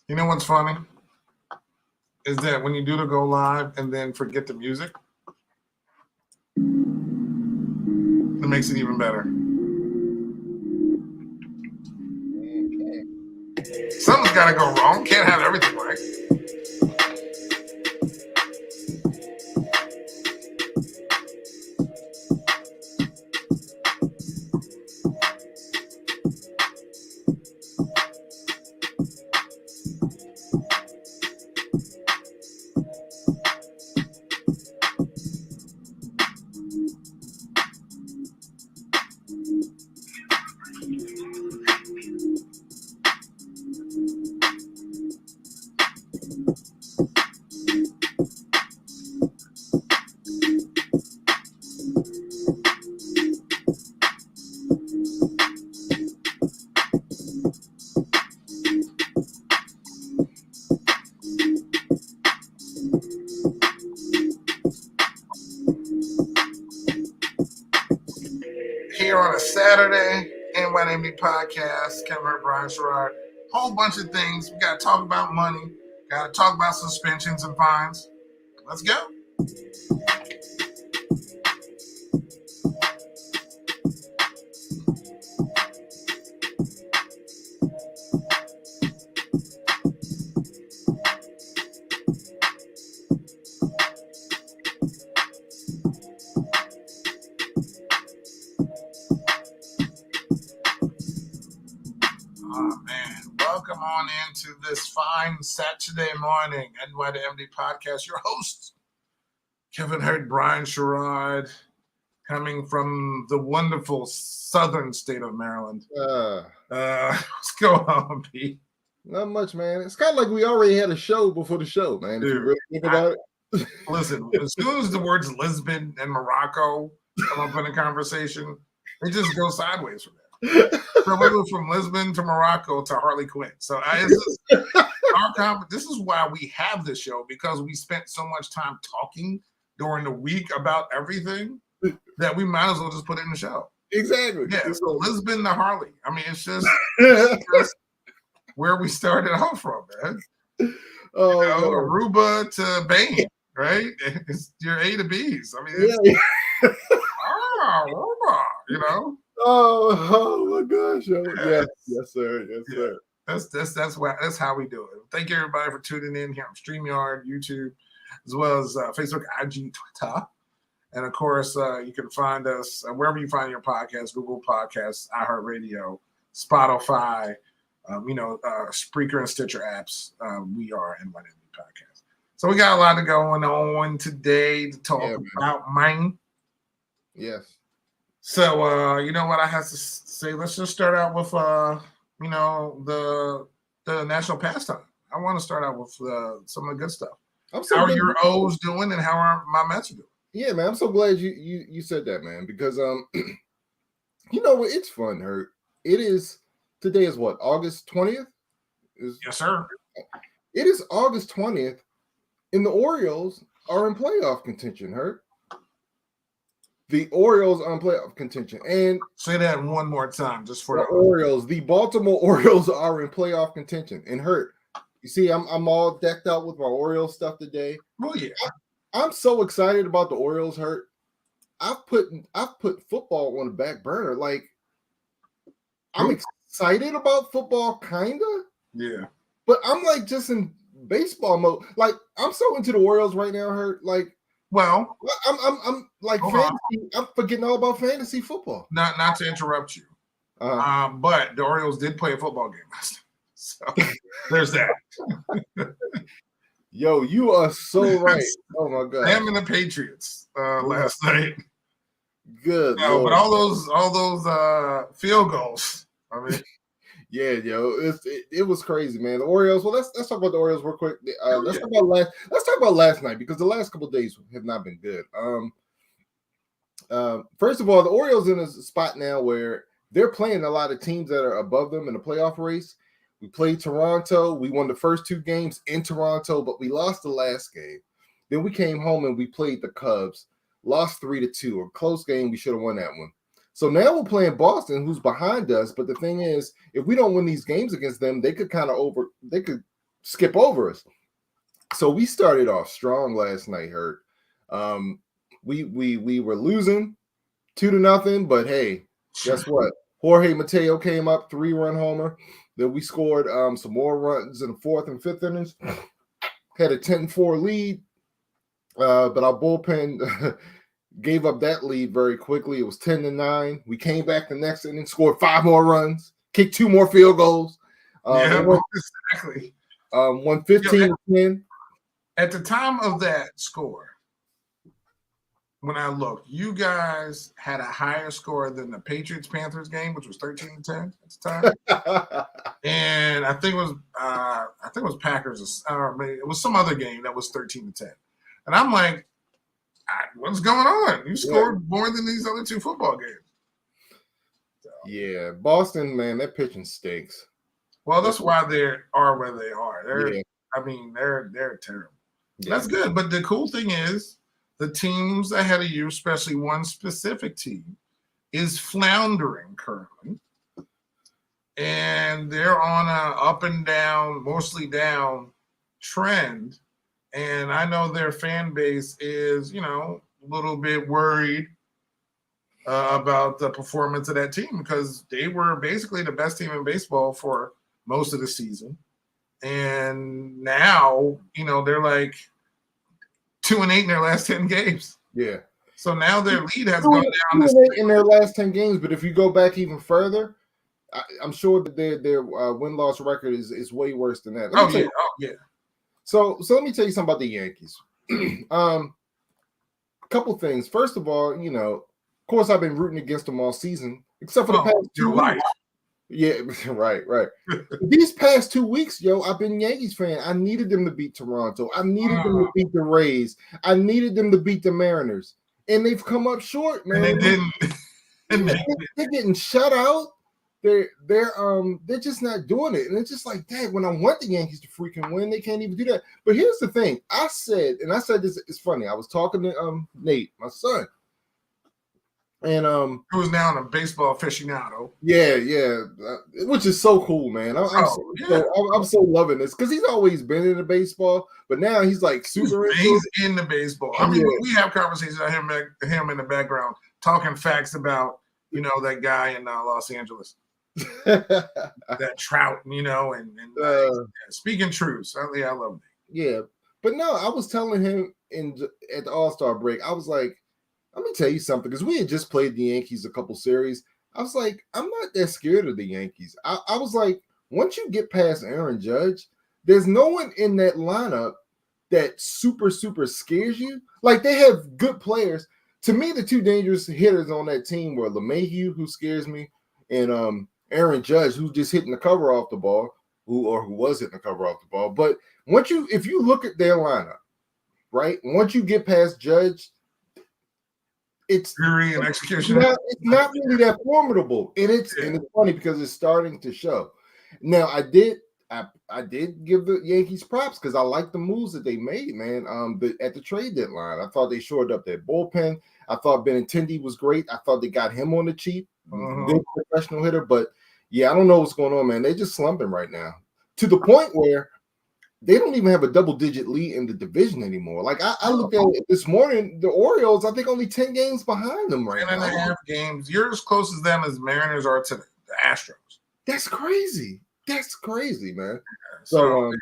You know what's funny? Is that when you do the go live and then forget the music, it makes it even better. Something's got to go wrong. Can't have everything right. Here on a Saturday, NYMD podcast, Kevin Hurt, Brian Sherrod, whole bunch of things. We got to talk about money, got to talk about suspensions and fines. Let's go. Oh, man. Welcome on into this fine Saturday morning, NYMD podcast. Your host, Kevin Hurt, Brian Sherrod, coming from the wonderful southern state of Maryland. What's going on, Pete? Not much, man. It's kind of like we already had a show before the show, man. Dude, if you really think about it. Listen, as soon as the words Lisbon and Morocco come up in a conversation, they just go sideways from there. So we went from Lisbon to Morocco to Harley Quinn. So this is why we have this show, because we spent so much time talking during the week about everything that we might as well just put it in the show. Exactly. Yeah, so Lisbon to Harley. I mean, it's just where we started off from, man. Aruba to Bain, right? It's your A to B's. I mean, it's, Aruba, you know. Oh my gosh! Yes, sir. That's how we do it. Thank you everybody for tuning in here on StreamYard, YouTube, as well as Facebook, IG, Twitter, and of course you can find us wherever you find your podcast: Google Podcasts, iHeartRadio, Spotify, Spreaker and Stitcher apps. We are NYMD Podcast. So we got a lot going on today to talk about mine. Yes. So, you know what I have to say? Let's just start out with, the national pastime. I want to start out with some of the good stuff. How are your O's doing, and how are my Mets doing? Yeah, man. I'm so glad you said that, man, because you know what? It's fun, Hurt. It is. Today is what? August 20th? Yes, sir. It is August 20th, and the Orioles are in playoff contention, Hurt. The Orioles are in playoff contention. And say that one more time, just for the Orioles. The Baltimore Orioles are in playoff contention. And Hurt, you see, I'm all decked out with my Orioles stuff today. Oh yeah. I'm so excited about the Orioles, Hurt. I've put football on the back burner. Like, I'm excited about football, kinda. Yeah. But I'm like just in baseball mode. Like, I'm so into the Orioles right now, Hurt. Like, well, I'm like fantasy. I'm forgetting all about fantasy football. Not to interrupt you, but the Orioles did play a football game last night, so there's that. Yo, you are so right. Oh my god, them and the Patriots last night. Good, but all those field goals. I mean. Yeah, yo, it was crazy, man. The Orioles. Well, let's talk about the Orioles real quick. Let's talk about last night, because the last couple of days have not been good. First of all, the Orioles in a spot now where they're playing a lot of teams that are above them in the playoff race. We played Toronto. We won the first two games in Toronto, but we lost the last game. Then we came home and we played the Cubs, lost 3-2, a close game. We should have won that one. So now we're playing Boston, who's behind us. But the thing is, if we don't win these games against them, they could skip over us. So we started off strong last night, Hurt. We were losing 2-0, but hey, guess what? Jorge Mateo came up, 3-run homer. Then we scored some more runs in the fourth and fifth innings. Had a 10-4 lead, but our bullpen gave up that lead very quickly. It was 10-9. We came back the next inning, scored 5 more runs, kicked 2 more field goals. Exactly. Won 15-10. At the time of that score, when I looked, you guys had a higher score than the Patriots-Panthers game, which was 13-10 at the time. And I think it was Packers, or maybe it was some other game that was 13-10. And I'm like, what's going on? You scored more than these other 2 football games. So, yeah, Boston, man, that pitching stinks. Well, that's why they are where they are. They're terrible. Yeah. That's good. But the cool thing is the teams ahead of you, especially one specific team, is floundering currently. And they're on a up and down, mostly down trend. And I know their fan base is, a little bit worried about the performance of that team because they were basically the best team in baseball for most of the season. And now, they're like 2-8 in their last 10 games. Yeah. So now their lead has gone down. 2-8 in their last 10 games, but if you go back even further, I'm sure that their win-loss record is way worse than that. Yeah. So let me tell you something about the Yankees. A couple things. First of all, of course I've been rooting against them all season, except for the past 2 weeks. Yeah, right. These past 2 weeks, I've been Yankees fan. I needed them to beat Toronto. I needed them to beat the Rays. I needed them to beat the Mariners. And they've come up short, man. And they didn't. They're getting shut out. They're just not doing it. And it's just like, dang, when I want the Yankees to freaking win, they can't even do that. But here's the thing. I said this, it's funny. I was talking to Nate, my son. And who's now a baseball aficionado. Yeah, which is so cool, man. I'm so loving this because he's always been into baseball, but now he's like super. He's into baseball. I mean, we have conversations about him in the background talking facts about that guy in Los Angeles, that Trout, and speaking truths. I love it. Yeah, but no, I was telling him at the All-Star break, I was like, let me tell you something, because we had just played the Yankees a couple series. I was like, I'm not that scared of the Yankees. I was like, once you get past Aaron Judge, there's no one in that lineup that super, super scares you. Like, they have good players. To me, the 2 dangerous hitters on that team were LeMahieu, who scares me, and Aaron Judge, who's just hitting the cover off the ball, who was hitting the cover off the ball. But if you look at their lineup, right, once you get past Judge, it's theory and execution. It's not really that formidable, and it's funny because it's starting to show. Now, I did give the Yankees props because I like the moves that they made, man. At the trade deadline, I thought they shored up their bullpen. I thought Benintendi was great. I thought they got him on the cheap, good professional hitter. But yeah, I don't know what's going on, man. They're just slumping right now to the point where they don't even have a double-digit lead in the division anymore. Like, I looked at it this morning, the Orioles, I think, only 10 games behind them right now. 10.5 games. You're as close as them as Mariners are to the Astros. That's crazy. That's crazy, man. So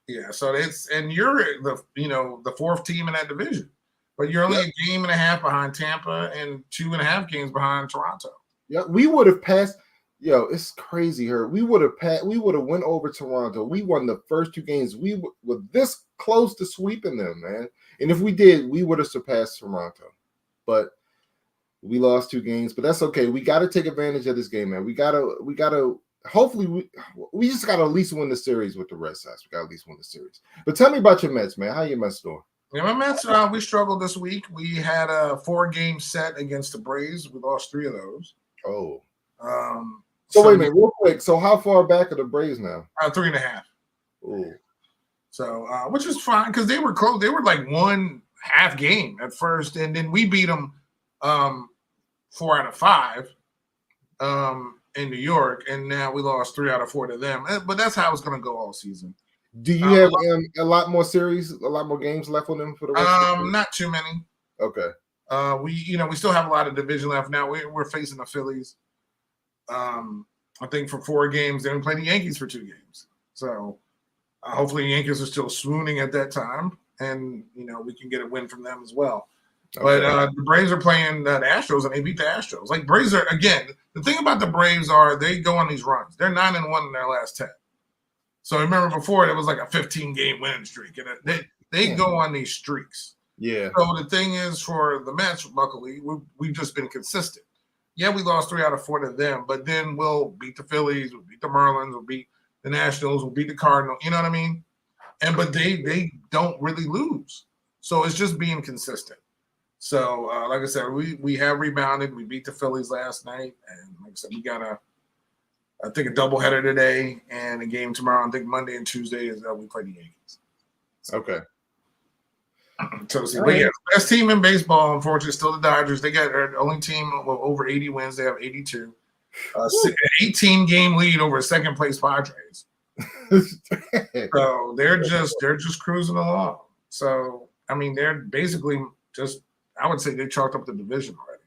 it's, and you're the 4th team in that division, but you're only a game and a half behind Tampa and 2.5 games behind Toronto. Yeah, we would have passed. It's crazy. We would have went over Toronto. We won the first 2 games. We were this close to sweeping them, man. And if we did, we would have surpassed Toronto. But we lost 2 games. But that's okay. We got to take advantage of this game, man. We gotta. Hopefully, we just got to at least win the series with the Red Sox. We got to at least win the series. But tell me about your Mets, man. How your Mets doing? Yeah, my Mets, we struggled this week. We had a 4-game set against the Braves. We lost 3 of those. Oh. So wait a minute, real quick. So how far back are the Braves now? 3.5. Ooh. So, which was fine because they were close. They were like 1 half game at first, and then we beat them 4 out of 5 in New York, and now we lost 3 out of 4 to them. But that's how it's going to go all season. Do you have a lot more series, a lot more games left on them for the rest of the season? Not too many. Okay. We still have a lot of division left now. We're facing the Phillies. I think for 4 games, then we play the Yankees for 2 games. So hopefully the Yankees are still swooning at that time, and we can get a win from them as well. Okay. But the Braves are playing the Astros, and they beat the Astros. Like, Braves are, again, the thing about the Braves are they go on these runs. They're 9-1 in their last 10. So remember before it was like a 15-game winning streak, and they go on these streaks. Yeah. So the thing is, for the Mets, luckily, we've just been consistent. Yeah, we lost 3 out of 4 to them, but then we'll beat the Phillies, we'll beat the Marlins, we'll beat the Nationals, we'll beat the Cardinals. You know what I mean? But they don't really lose. So it's just being consistent. So like I said, we have rebounded. We beat the Phillies last night, and like I said, we got I think a doubleheader today and a game tomorrow. I think Monday and Tuesday is we play the Yankees. Okay. So yeah, best team in baseball, unfortunately, still the Dodgers. They got their only team with over 80 wins. They have 82. 18-game lead over second place Padres. So they're just cruising along. So I mean, they're basically just, I would say they chalked up the division already.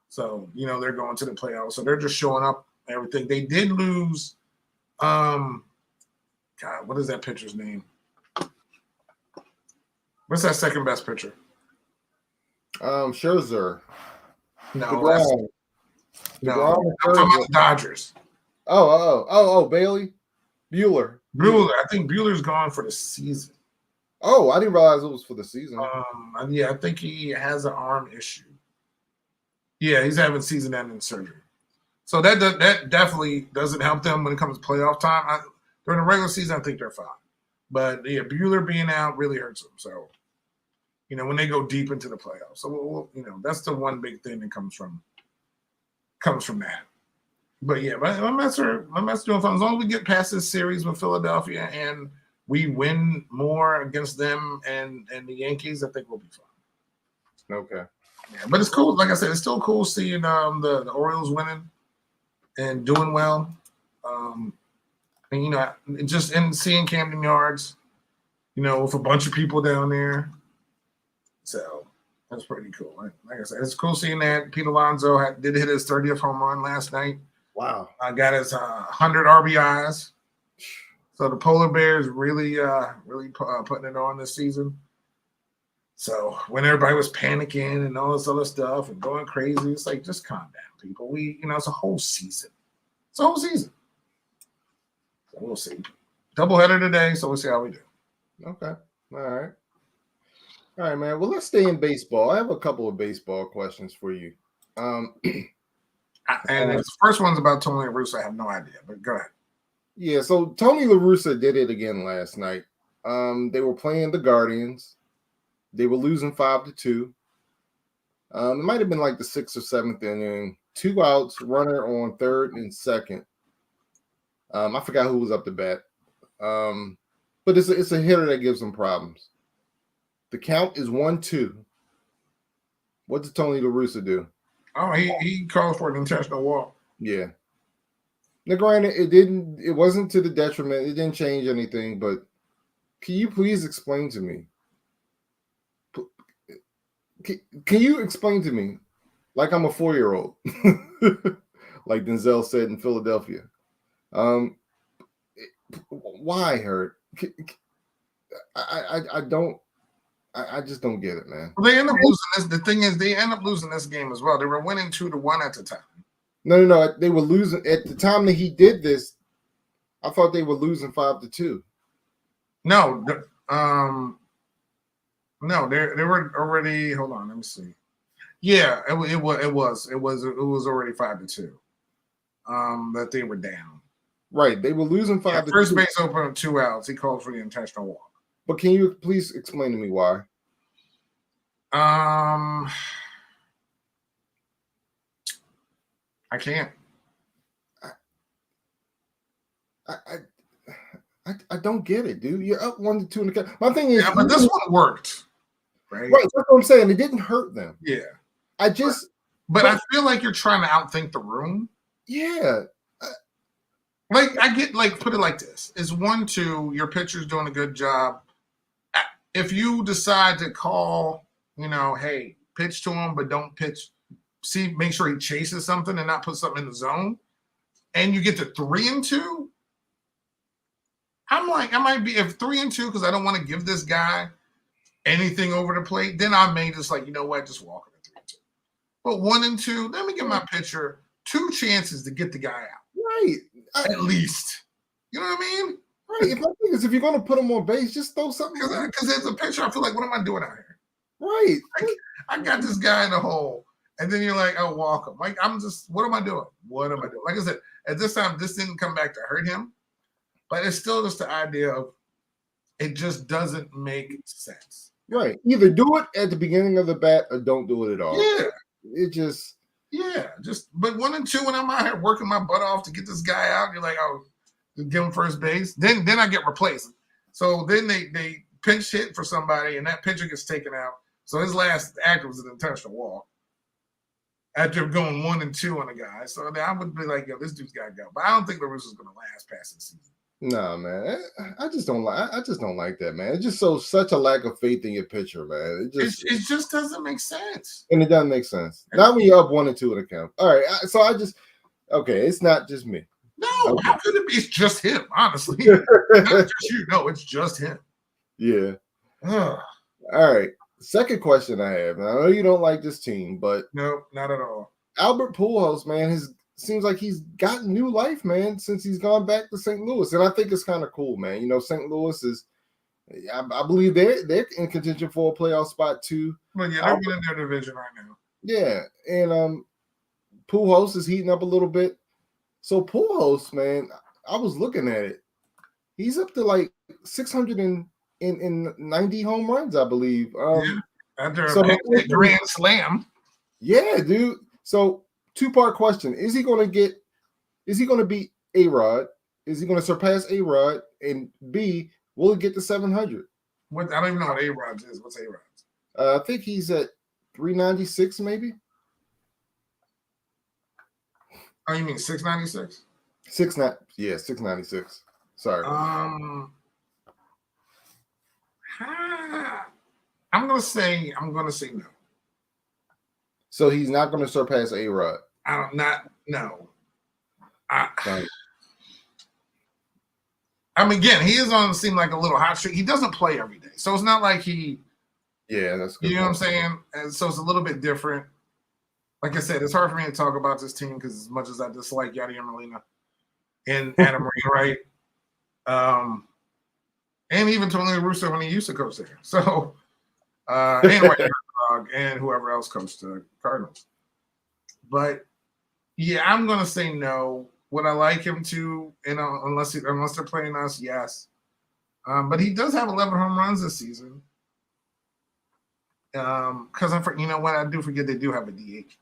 So they're going to the playoffs. So they're just showing up everything. They did lose. God, what is that pitcher's name? What's that second best pitcher? Scherzer. No, I'm talking about the Dodgers. Oh, Bailey? Bueller. I think Bueller's gone for the season. Oh, I didn't realize it was for the season. Yeah, I think he has an arm issue. Yeah, he's having season-ending surgery. So that definitely doesn't help them when it comes to playoff time. During the regular season, I think they're fine. But yeah, Bueller being out really hurts them. So, when they go deep into the playoffs, so that's the one big thing that comes from that. But yeah, my Mets doing fine. As long as we get past this series with Philadelphia and we win more against them and the Yankees, I think we'll be fine. Okay. Yeah, but it's cool. Like I said, it's still cool seeing the Orioles winning and doing well. And just in seeing Camden Yards, with a bunch of people down there. So that's pretty cool. Like I said, it's cool seeing that. Pete Alonso did hit his 30th home run last night. Wow. Got his 100 RBIs. So the Polar Bears really putting it on this season. So when everybody was panicking and all this other stuff and going crazy, it's like, just calm down, people. It's a whole season. It's a whole season. So we'll see. Doubleheader today, so we'll see how we do. Okay. All right, man. Well, let's stay in baseball. I have a couple of baseball questions for you. And the first one's about Tony La Russa. I have no idea, but go ahead. Yeah, so Tony La Russa did it again last night. They were playing the Guardians. They were losing 5-2. It might have been like the 6th or 7th inning. 2 outs, runner on third and second. I forgot who was up to bat. But it's a hitter that gives them problems. The count is 1-2. What did Tony La Russa do? Oh, he called for an intentional walk. Yeah. Now, granted, it wasn't to the detriment. It didn't change anything, but can you please explain to me? Can you explain to me, like I'm a 4-year-old, like Denzel said in Philadelphia? Why hurt? I just don't get it, man. Well, they end up losing this. The thing is, they end up losing this game as well. They were winning 2-1 at the time. No. They were losing at the time that he did this. I thought they were losing 5-2. No, no, they were already. Hold on, let me see. Yeah, it was already 5-2. That they were down. Right, they were losing 5-2. First base open with 2 outs. He called for the intentional walk. But can you please explain to me why? I can't. I don't get it, dude. You're up 1-2 in the count. My thing is, yeah, but this one worked, right? Right, that's what I'm saying. It didn't hurt them. Yeah. But I feel like you're trying to outthink the room. Yeah. Like I get like put it like this: it's 1-2. Your pitcher's doing a good job. If you decide to call, hey, pitch to him, but don't pitch. Make sure he chases something and not put something in the zone, and you get to 3-2. I'm like, I might be if 3-2 because I don't want to give this guy anything over the plate. Then I may just like, you know what, just walk it at 3-2. But 1-2, let me give my pitcher 2 chances to get the guy out. Right. At least. You know what I mean? Right. If you're going to put him on base, just throw something. Because as a pitcher, I feel like, what am I doing out here? Right. I got this guy in the hole. And then you're like, oh, walk him. Like, what am I doing? What am I doing? Like I said, at this time, this didn't come back to hurt him. But it's still just the idea of it just doesn't make sense. Right. Either do it at the beginning of the bat or don't do it at all. Yeah. It just. Yeah. But 1-2, when I'm out here working my butt off to get this guy out, you're like, oh, give him first base. Then I get replaced. So then they pinch hit for somebody, and that pitcher gets taken out. So his last act was an intentional walk after going 1-2 on a guy. So then I would be like, yo, this dude's got to go. But I don't think La Russa's going to last past the season. No, man. I just don't like that, man. It just shows such a lack of faith in your pitcher, man. It just doesn't make sense. And it doesn't make sense. Not when you're up 1-2 in the count. All right. It's not just me. No, okay. How could it be? It's just him, honestly. Not just you. No, it's just him. Yeah. All right. Second question I have. And I know you don't like this team, but no, not at all. Albert Pujols, man, seems like he's gotten new life, man, since he's gone back to St. Louis. And I think it's kind of cool, man. St. Louis is, I believe they're in contention for a playoff spot too. Well, yeah, they're winning their division right now. Yeah, and Pujols is heating up a little bit. So Pujols, man, I was looking at it. He's up to like 690 home runs, I believe. After a grand slam. Yeah, dude. So 2-part question: Is he going to beat A-Rod? Is he going to surpass A-Rod? And B, will he get to 700? I don't even know what A-Rod is. What's A-Rod? I think he's at 396, maybe. Oh, you mean 696? 696. Sorry. I'm gonna say no. So he's not going to surpass A-Rod. No. Right. I mean, again, he is on seem like a little hot streak. He doesn't play every day, so it's not like he. Yeah, that's good. You know what I'm saying? And so it's a little bit different. Like I said, it's hard for me to talk about this team because as much as I dislike Yadier Molina and Adam Marie, right? And even Tony La Russa when he used to coach there. So, and whoever else coached the Cardinals. But yeah, I'm gonna say no. Would I like him to? Unless they're playing us, yes. But he does have 11 home runs this season. Because you know what, I do forget they do have a DH.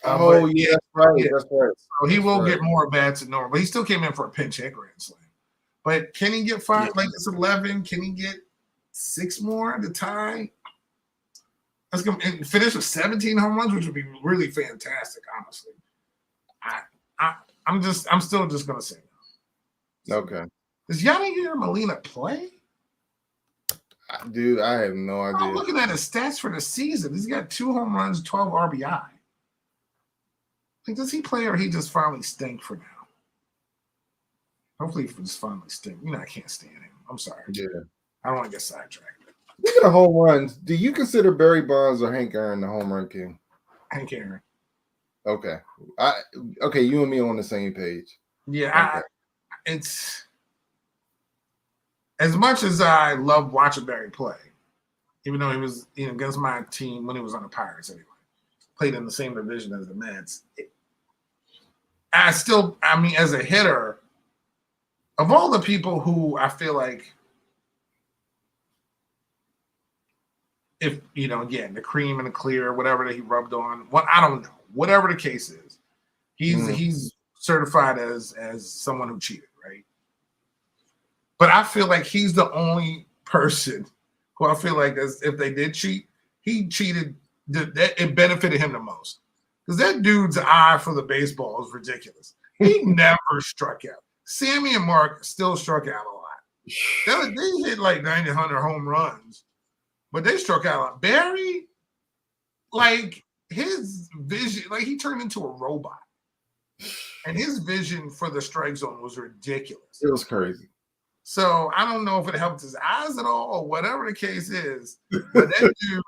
Yeah, that's right. Yeah. That's right. So he will get more bats than normal, but he still came in for a pinch hit grand slam. But can he get 5? Yeah. Like it's 11. Can he get 6 more to tie? Let's go and finish with 17 home runs, which would be really fantastic, honestly. I'm still just gonna say no. Okay. Does Yadier Molina play? Dude, I have no idea. I'm looking at his stats for the season. He's got 2 home runs, 12 RBI. Like, does he play or he just finally stink for now? Hopefully, he just finally stink. I can't stand him. I'm sorry. Yeah. I don't want to get sidetracked. Speaking of home runs, do you consider Barry Bonds or Hank Aaron the home run king? Hank Aaron. Okay. You and me on the same page. Yeah, okay. It's as much as I love watching Barry play, even though he was against my team when he was on the Pirates anyway, played in the same division as the Mets. As a hitter, of all the people who I feel like, if again, the cream and the clear, whatever that he rubbed on, I don't know, whatever the case is, he's certified as someone who cheated, right? But I feel like he's the only person who I feel like if they did cheat, he cheated. It benefited him the most because that dude's eye for the baseball is ridiculous. He never struck out. Sammy and Mark still struck out a lot. They hit like 90, 100 home runs, but they struck out a lot. Barry, like his vision, like he turned into a robot. And his vision for the strike zone was ridiculous. It was crazy. So I don't know if it helped his eyes at all or whatever the case is. But that dude,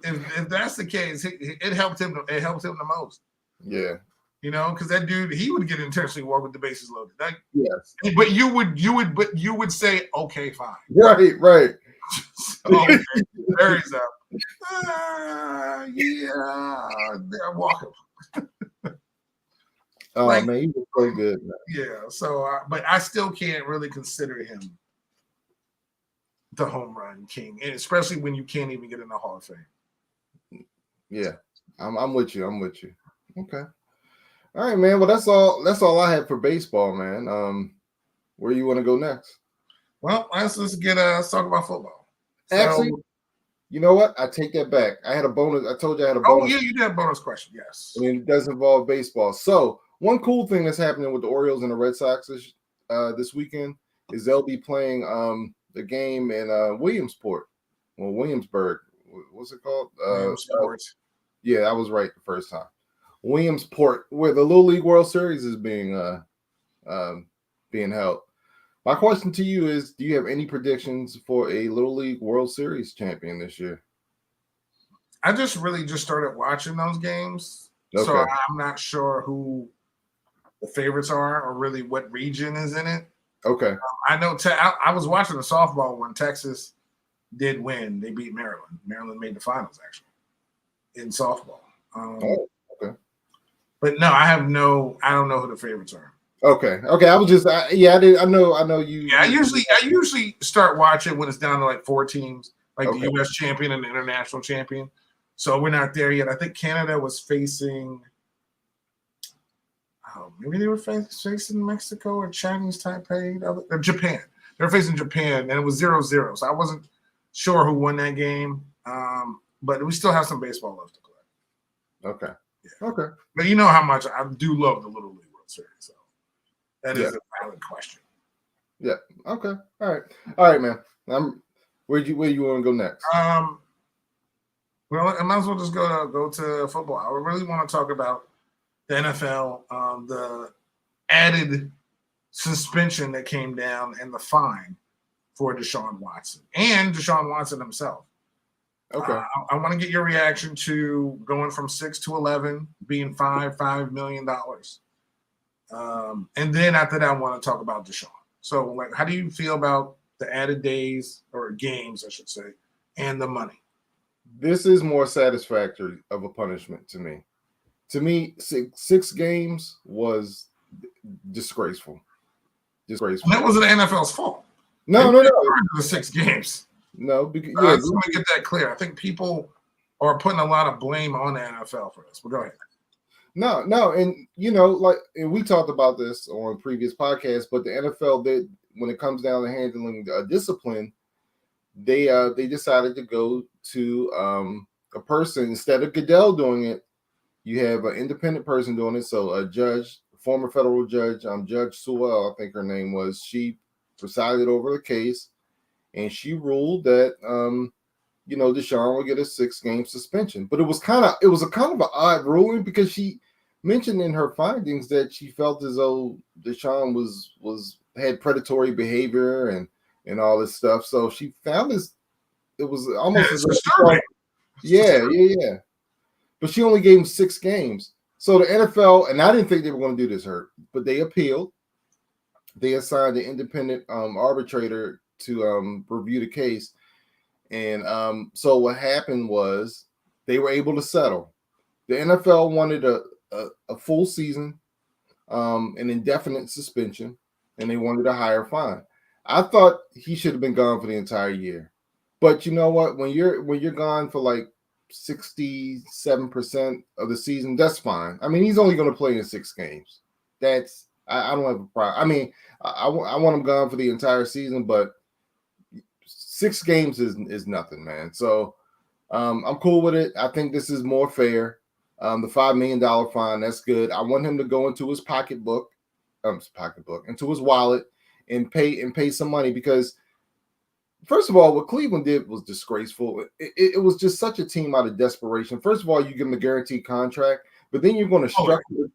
if that's the case, it helped him. It helped him the most. Yeah. You know, because that dude, he would get intentionally walk with the bases loaded. Like, yes. But you would say, okay, fine. Right. So, okay, Barry's up. Yeah, walk him. Oh man, he was so good. Man. Yeah. So, but I still can't really consider him the home run king, and especially when you can't even get in the Hall of Fame. Yeah, I'm with you. Okay. All right, man. Well, that's all I had for baseball, man. Where you want to go next? Well, let's talk about football. Actually, you know what? I take that back. I had a bonus. I told you I had a bonus. Oh yeah, you did a bonus question. Yes. I mean, it does involve baseball. So one cool thing that's happening with the Orioles and the Red Sox this weekend is they'll be playing the game in Williamsport, or Williamsburg. What's it called? Williamsport. Yeah, I was right the first time. Williamsport, where the Little League World Series is being held. My question to you is: do you have any predictions for a Little League World Series champion this year? I just started watching those games, so I'm not sure who the favorites are or really what region is in it. Okay. I know. I was watching the softball when Texas did win. They beat Maryland. Maryland made the finals actually in softball. Okay. But no, I don't know who the favorites are. Okay. I was just, I know you. Yeah, I usually start watching when it's down to like 4 teams, like the U.S. champion and the international champion. So we're not there yet. I think Canada was facing, maybe they were facing Mexico or Chinese Taipei or Japan. They were facing Japan, and it was 0-0. So I wasn't sure who won that game. But we still have some baseball left to play. Okay. Yeah. Okay. But you know how much I do love the Little League World Series. So that is a valid question. Yeah. Okay. All right, man. Where you want to go next? Well, I might as well just go to football. I really want to talk about the NFL, the added suspension that came down and the fine for Deshaun Watson and Deshaun Watson himself. Okay. I want to get your reaction to going from 6 to 11, being $5 million. And then after that, I want to talk about Deshaun. So, like, how do you feel about the added days or games, I should say, and the money? This is more satisfactory of a punishment to me. To me, six games was disgraceful. And that wasn't the NFL's fault. No. The 6 games. No, because I just want to get that clear. I think people are putting a lot of blame on the NFL for this. But go ahead. No, and and we talked about this on previous podcasts, but the NFL did, when it comes down to handling discipline, they decided to go to a person instead of Goodell doing it. You have an independent person doing it. So a judge, former federal judge, Judge Sewell, I think her name was. She presided over the case, and she ruled that Deshaun will get a 6-game suspension. But it was kind of an odd ruling because she mentioned in her findings that she felt as though Deshaun had predatory behavior and all this stuff. So she found this. It was almost yeah. But she only gave him 6 games. So the NFL, and I didn't think they were going to do this, but they appealed. They assigned an independent arbitrator to review the case. And so what happened was they were able to settle. The NFL wanted a full season, an indefinite suspension, and they wanted a higher fine. I thought he should have been gone for the entire year. But you know what? When you're gone for like 67% of the season, that's fine. I mean, he's only going to play in 6 games. I don't have a problem. I mean, I want him gone for the entire season, but 6 games is nothing, man. So I'm cool with it. I think this is more fair. The $5 million fine, that's good. I want him to go into his into his wallet and pay some money because first of all, what Cleveland did was disgraceful. It was just such a team out of desperation. First of all, you give him a guaranteed contract, but then you're going to structure,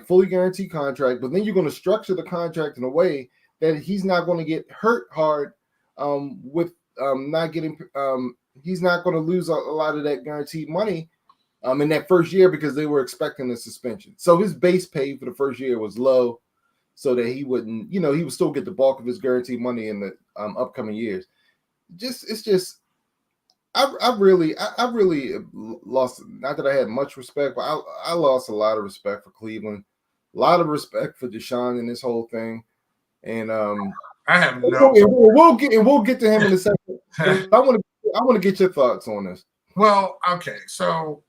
fully guaranteed contract, but then you're going to structure the contract in a way that he's not going to get hurt hard with not getting he's not going to lose a lot of that guaranteed money in that first year because they were expecting a suspension. So his base pay for the first year was low so that he wouldn't, he would still get the bulk of his guaranteed money in the upcoming years. I really lost, not that I had much respect, but I lost a lot of respect for Cleveland, a lot of respect for Deshaun and this whole thing. And I have no. We'll get to him in a second. I want to get your thoughts on this. Well, okay, so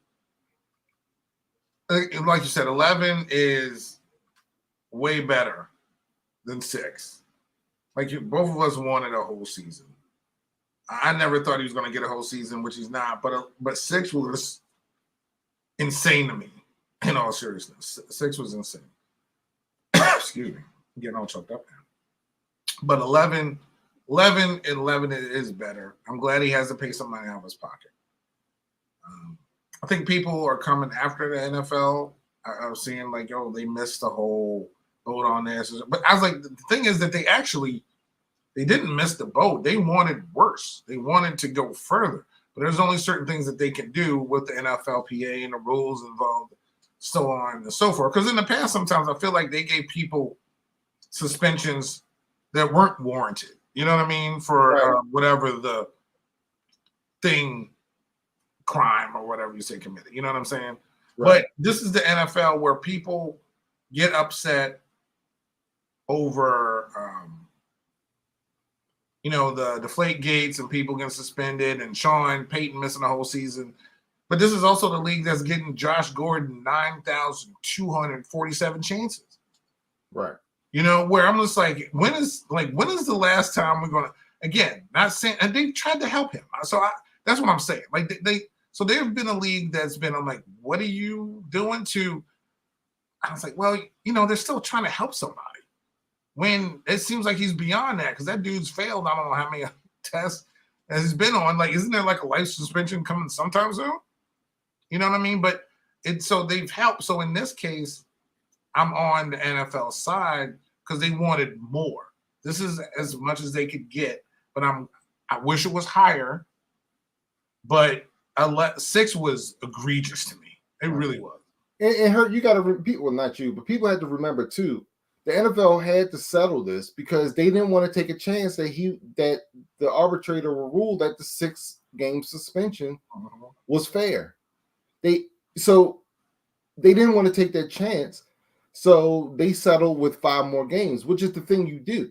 like you said, 11 is way better than 6. Like both of us wanted a whole season. I never thought he was going to get a whole season, which he's not. But 6 was insane to me. In all seriousness, 6 was insane. Excuse me, I'm getting all choked up now. But 11 is better. I'm glad he has to pay some money out of his pocket. I think people are coming after the NFL. I was seeing like, they missed the whole boat on this. But I was like, the thing is that they didn't miss the boat. They wanted worse. They wanted to go further. But there's only certain things that they can do with the NFLPA and the rules involved, so on and so forth. Because in the past, sometimes I feel like they gave people suspensions that weren't warranted. You know what I mean? For whatever the crime or whatever you say committed. You know what I'm saying? Right. But this is the NFL where people get upset over, the deflate gates and people getting suspended and Sean Payton missing the whole season. But this is also the league that's getting Josh Gordon 9,247 chances. Right. Where I'm just like, when is the last time we're going to, again, not saying, and they tried to help him. So that's what I'm saying. Like so they've been a league that's been, I'm like, what are you doing I was like, well, they're still trying to help somebody when it seems like he's beyond that because that dude's failed. I don't know how many tests as he's been on. Like, isn't there like a life suspension coming sometime soon? You know what I mean? But so they've helped. So in this case, I'm on the NFL side because they wanted more. This is as much as they could get, but I wish it was higher. But 6 was egregious to me. It really was. And you got to repeat, well, not you, but people had to remember too. The NFL had to settle this because they didn't want to take a chance that the arbitrator will rule that the 6-game suspension was fair. They didn't want to take that chance, so they settled with 5 more games, which is the thing you do.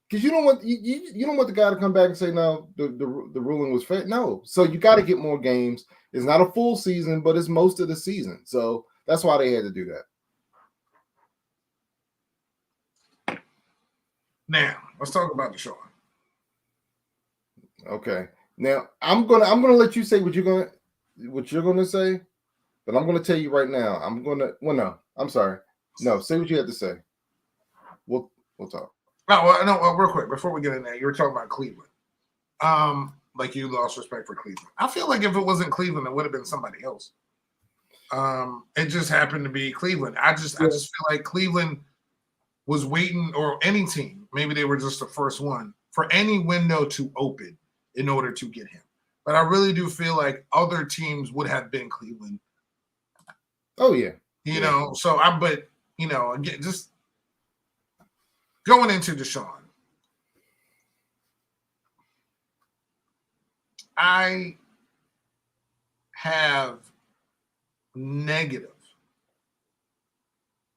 Because you don't want the guy to come back and say no, the ruling was fair. No, so you got to get more games. It's not a full season, but it's most of the season, so that's why they had to do that. Now let's talk about Deshaun. Okay. Now I'm gonna let you say what you're gonna say, but I'm gonna tell you right now. I'm sorry. No, say what you had to say. We'll talk. No, real quick before we get in there, you were talking about Cleveland. Like you lost respect for Cleveland. I feel like if it wasn't Cleveland, it would have been somebody else. It just happened to be Cleveland. I just feel like Cleveland was waiting, or any team, maybe they were just the first one, for any window to open in order to get him. But I really do feel like other teams would have been Cleveland. Oh, yeah. Again, just going into Deshaun, I have negative,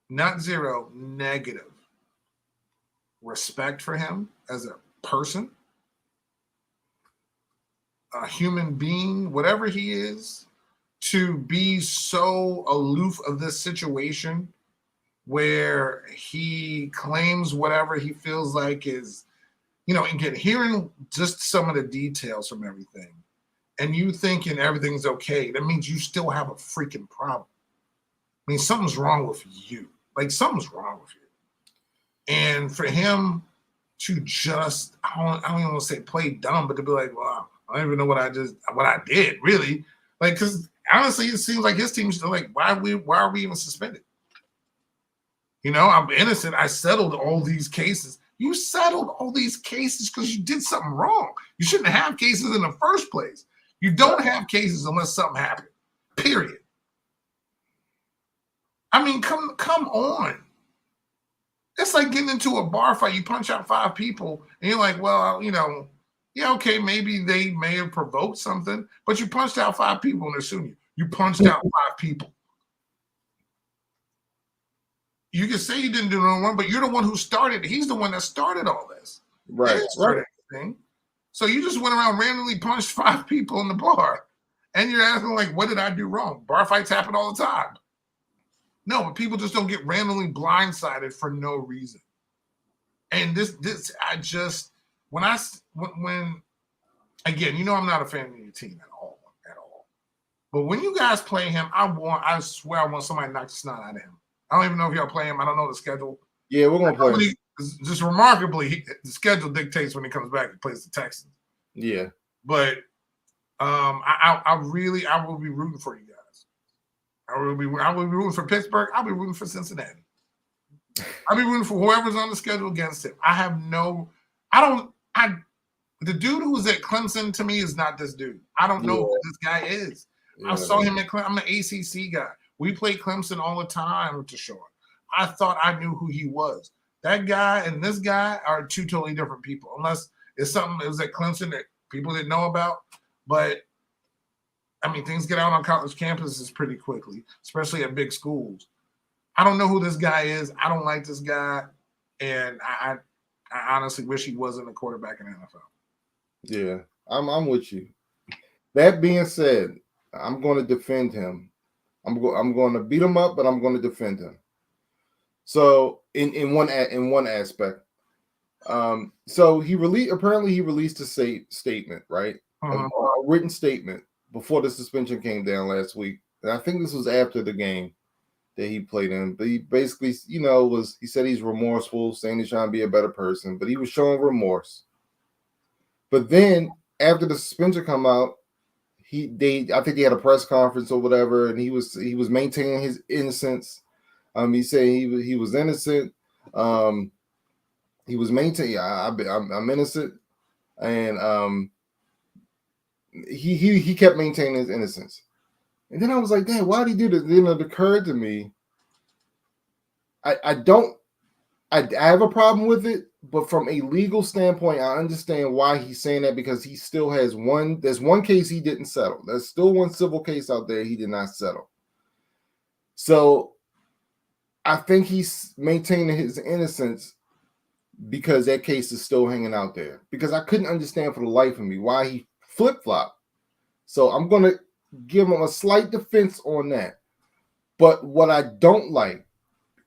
not zero, negative respect for him as a person, a human being, whatever he is, to be so aloof of this situation where he claims whatever he feels like is, and hearing just some of the details from everything. and you thinking everything's okay, that means you still have a freaking problem. I mean, something's wrong with you. Like, something's wrong with you. And for him to just, I don't even want to say play dumb, but to be like, well, I don't even know what I did, really. Like, because honestly, it seems like his team's still like, why are we even suspended? You know, I'm innocent. I settled all these cases. You settled all these cases because you did something wrong. You shouldn't have cases in the first place. You don't have cases unless something happened. Period. I mean, come on. It's like getting into a bar fight. You punch out 5 people, and you're like, well, you know, yeah, okay, maybe they may have provoked something, but you punched out 5 people and they're suing you. You punched out 5 people. You can say you didn't do no wrong, but you're the one who started. He's the one that started all this. Right. Anything. So you just went around randomly punched 5 people in the bar, and you're asking like, what did I do wrong? Bar fights happen all the time. No, but people just don't get randomly blindsided for no reason. And this, I just when again, you know, I'm not a fan of your team at all. But when you guys play him, I swear I want somebody to knock the snot out of him. I don't even know if y'all play him. I don't know the schedule. Yeah, we're gonna play him. Just remarkably, the schedule dictates when he comes back. He plays the Texans. Yeah, but I will be rooting for you guys. I will be rooting for Pittsburgh. I'll be rooting for Cincinnati. I'll be rooting for whoever's on the schedule against him. The dude who was at Clemson to me is not this dude. I don't know who this guy is. Yeah. I saw him at Clemson. I'm an ACC guy. We play Clemson all the time to Shore. I thought I knew who he was. That guy and this guy are 2 totally different people, unless it's something that was at Clemson that people didn't know about. But I mean, things get out on college campuses pretty quickly, especially at big schools. I don't know who this guy is. I don't like this guy. And I honestly wish he wasn't a quarterback in the NFL. Yeah, I'm with you. That being said, I'm going to defend him. I'm going to beat him up, but I'm going to defend him. So in one aspect, so he released a statement, right? A written statement before the suspension came down last week, and I think this was after the game that he played in. But he basically, he said he's remorseful, saying he's trying to be a better person, but he was showing remorse. But then after the suspension come out, I think they had a press conference or whatever, and he was maintaining his innocence. He said he was innocent. He was maintaining. I'm innocent, and he kept maintaining his innocence. And then I was like, damn, why did he do this? Then it occurred to me, I have a problem with it, but from a legal standpoint, I understand why he's saying that, because he still has there's one case he didn't settle. There's still one civil case out there he did not settle. So I think he's maintaining his innocence because that case is still hanging out there. Because I couldn't understand for the life of me why he flip-flopped. So I'm going to give him a slight defense on that. But what I don't like,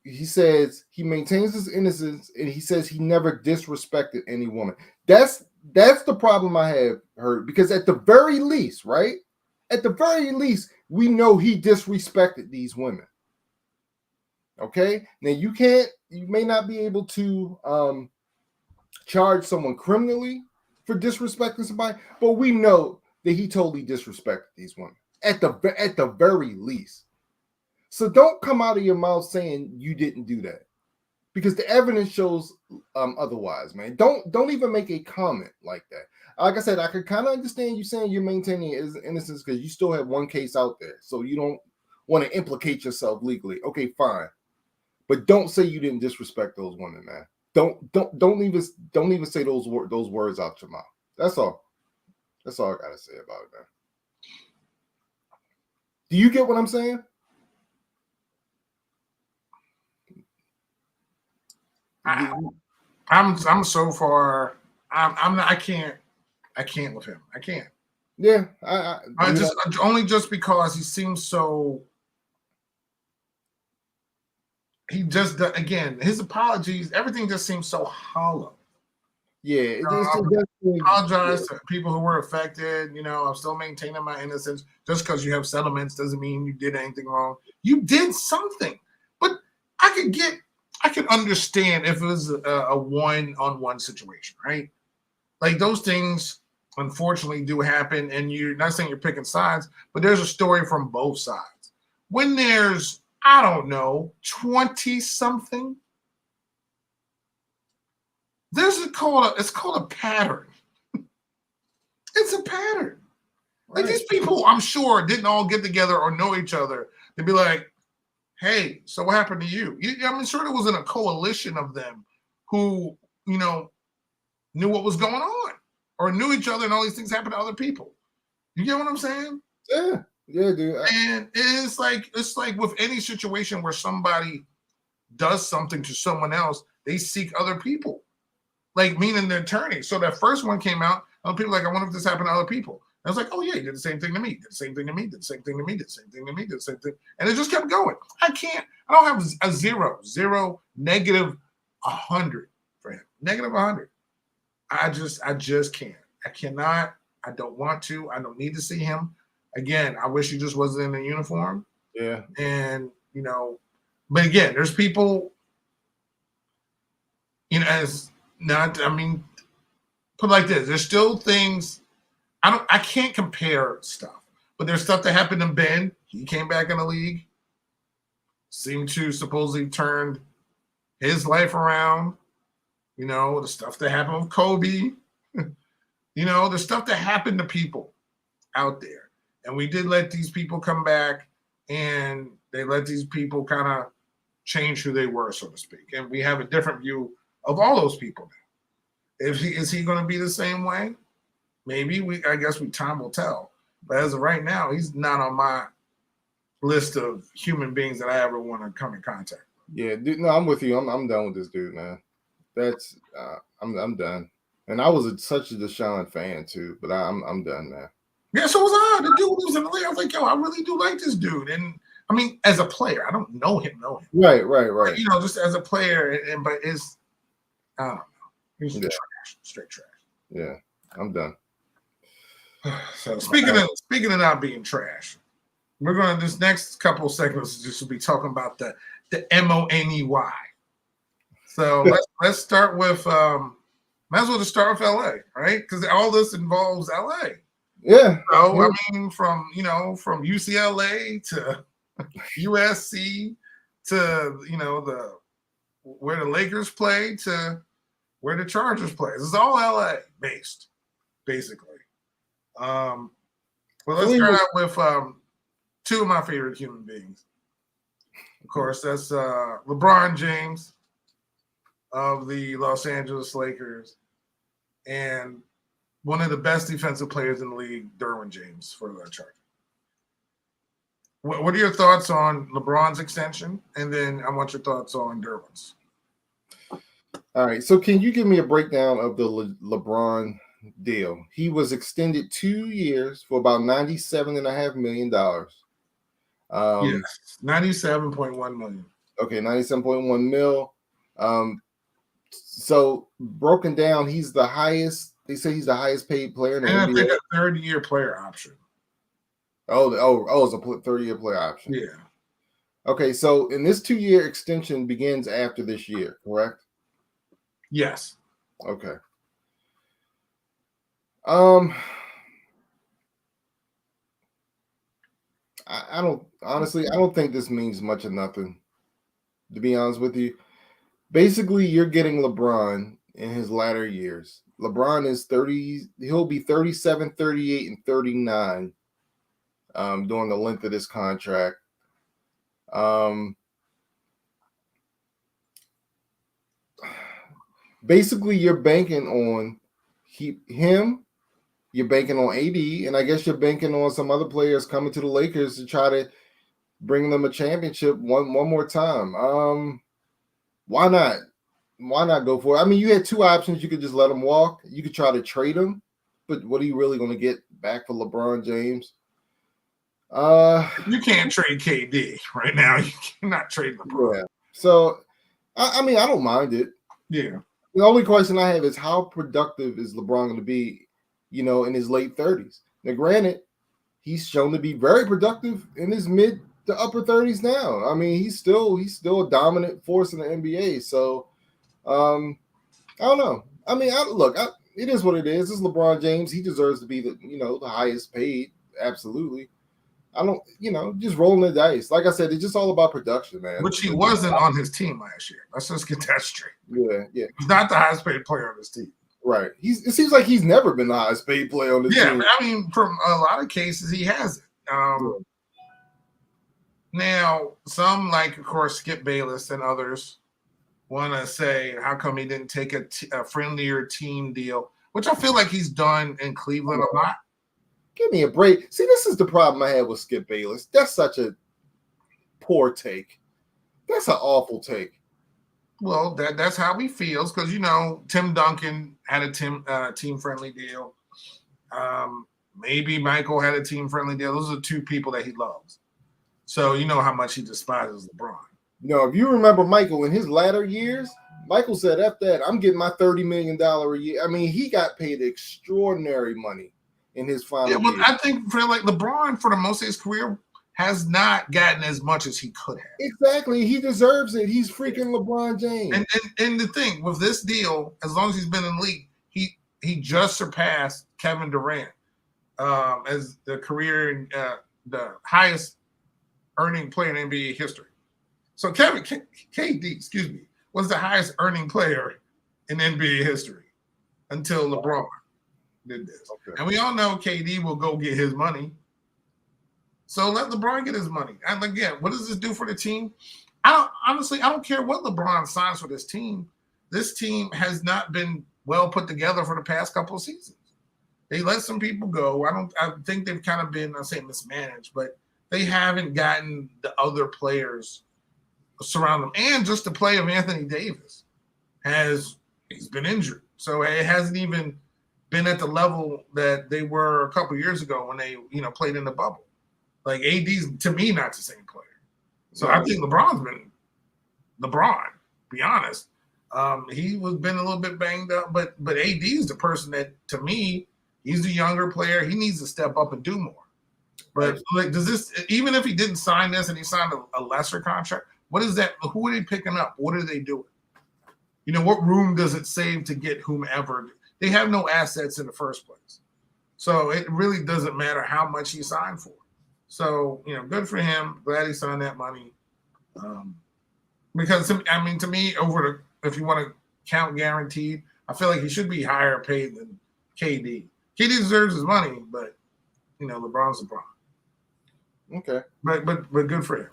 he says he maintains his innocence, and he says he never disrespected any woman. That's the problem I have heard, because at the very least, right? At the very least, we know he disrespected these women. Okay? Now you may not be able to charge someone criminally for disrespecting somebody, but we know that he totally disrespected these women at the very least. So don't come out of your mouth saying you didn't do that, because the evidence shows otherwise, man. Don't even make a comment like that. Like I said, I could kind of understand you saying you're maintaining his innocence because you still have one case out there, so you don't want to implicate yourself legally. Okay, fine, but don't say you didn't disrespect those women, man. Don't even say those words out your mouth. That's all. That's all I gotta say about it, man. Do you get what I'm saying? I'm so far. I'm not. I can't with him. I can't. Yeah, only just because he seems so. He just, again, his apologies, everything just seems so hollow. Yeah, I definitely, apologize to people who were affected. I'm still maintaining my innocence. Just because you have settlements doesn't mean you did anything wrong. You did something, but I could understand if it was a one-on-one situation, right? Like those things, unfortunately, do happen, and you're not saying you're picking sides, but there's a story from both sides. When there's, I don't know, 20 something, it's called a pattern. It's a pattern. Like right. these people, I'm sure, didn't all get together or know each other. They'd be like, "Hey, so what happened to you?" I'm sure there wasn't a coalition of them who, knew what was going on or knew each other, and all these things happen to other people. You get what I'm saying? Yeah, dude. And it's like with any situation where somebody does something to someone else, they seek other people, like meaning the attorney. So that first one came out, and people were like, I wonder if this happened to other people. And I was like, oh yeah, he did the same thing to me, did the same thing to me, did the same thing to me, did the same thing to me, did the same thing. And it just kept going. I don't have a zero, negative 100 for him. Negative 100. I just can't. I cannot. I don't want to. I don't need to see him. Again, I wish he just wasn't in a uniform. Yeah. And, but again, there's people, as not, put like this, there's still things, I can't compare stuff, but there's stuff that happened to Ben. He came back in the league, seemed to supposedly turned his life around. The stuff that happened with Kobe, the stuff that happened to people out there. And we did let these people come back, and they let these people kind of change who they were, so to speak. And we have a different view of all those people now. Is he going to be the same way? Maybe. I guess time will tell. But as of right now, he's not on my list of human beings that I ever want to come in contact with. Yeah, dude. No, I'm with you. I'm done with this dude, man. That's I'm done. And I was such a Deshaun fan too, but I'm done, man. Yeah, so was I. The dude was in the league. I was like, yo, I really do like this dude. And as a player, I don't know him. Right. But, just as a player, but it's, I don't know. He's trash, straight trash. Yeah, I'm done. So speaking of not being trash, we're going to this next couple of segments just will be talking about the MONEY. So let's start with might as well just start with LA, right? Because all this involves LA. Yeah. So yeah. from UCLA to USC to where the Lakers play to where the Chargers play. This is all LA based, basically. Well, let's start out with two of my favorite human beings. Of course, that's LeBron James of the Los Angeles Lakers and one of the best defensive players in the league, Derwin James, for the Chargers. What are your thoughts on LeBron's extension? And then I want your thoughts on Derwin's. All right. So can you give me a breakdown of the LeBron deal? He was extended 2 years for about $97.5 million. Yes, $97.1 million. Okay, 97.1 mil. So broken down, he's the highest. They say he's the highest paid player in the NBA. I think a 30-year player option. Oh, it's a 30-year player option. Yeah. Okay, so in this 2-year extension begins after this year, correct? Yes. Okay. I don't think this means much of nothing, to be honest with you. Basically, you're getting LeBron in his latter years. LeBron is 30, he'll be 37, 38, and 39 during the length of this contract. Basically, you're banking on him, you're banking on AD, and I guess you're banking on some other players coming to the Lakers to try to bring them a championship one more time. Why not? Why not go for it? I mean, you had two options. You could just let him walk. You could try to trade him, but what are you really going to get back for LeBron James? You can't trade KD right now. You cannot trade LeBron. Yeah. So, I mean, I don't mind it. Yeah. The only question I have is how productive is LeBron going to be, in his late 30s? Now, granted, he's shown to be very productive in his mid to upper 30s now. I mean, he's still a dominant force in the NBA. So, I don't know. I mean, it is what it is. It's LeBron James. He deserves to be the highest paid. Absolutely. I don't, just rolling the dice. Like I said, it's just all about production, man. Which he wasn't on his team last year. Let's just get that straight. Yeah. He's not the highest paid player on his team. Right. It seems like he's never been the highest paid player on this team. Yeah, I mean, from a lot of cases, he hasn't. Now, some, like, of course, Skip Bayless and others want to say, how come he didn't take a friendlier team deal, which I feel like he's done in Cleveland a lot. Give me a break. See, this is the problem I had with Skip Bayless. That's such a poor take. That's an awful take. Well, that's how he feels because, Tim Duncan had a team-friendly deal. Maybe Michael had a team-friendly deal. Those are two people that he loves. So you know how much he despises LeBron. If you remember Michael in his latter years, Michael said, F that, I'm getting my $30 million a year. I mean, he got paid extraordinary money in his final year. But I think for LeBron, for the most of his career, has not gotten as much as he could have. Exactly. He deserves it. He's freaking LeBron James. And the thing with this deal, as long as he's been in the league, he just surpassed Kevin Durant as the the highest earning player in NBA history. So KD, was the highest earning player in NBA history until LeBron did this. Okay. And we all know KD will go get his money. So let LeBron get his money. And again, what does this do for the team? I don't care what LeBron signs for this team. This team has not been well put together for the past couple of seasons. They let some people go. I think they've kind of been, I'll say mismanaged, but they haven't gotten the other players surround them. And just the play of Anthony Davis he's been injured. So it hasn't even been at the level that they were a couple of years ago when they, played in the bubble. Like AD's, to me, not the same player. So I think LeBron's been LeBron, be honest. He was been a little bit banged up, but AD is the person that, to me, he's the younger player. He needs to step up and do more. But does this, even if he didn't sign this and he signed a lesser contract, what is that? Who are they picking up? What are they doing? What room does it save to get whomever? They have no assets in the first place. So it really doesn't matter how much he signed for. So, good for him. Glad he signed that money. Because, to me, if you want to count guaranteed, I feel like he should be higher paid than KD. KD deserves his money, but, LeBron's LeBron. Okay. But good for him.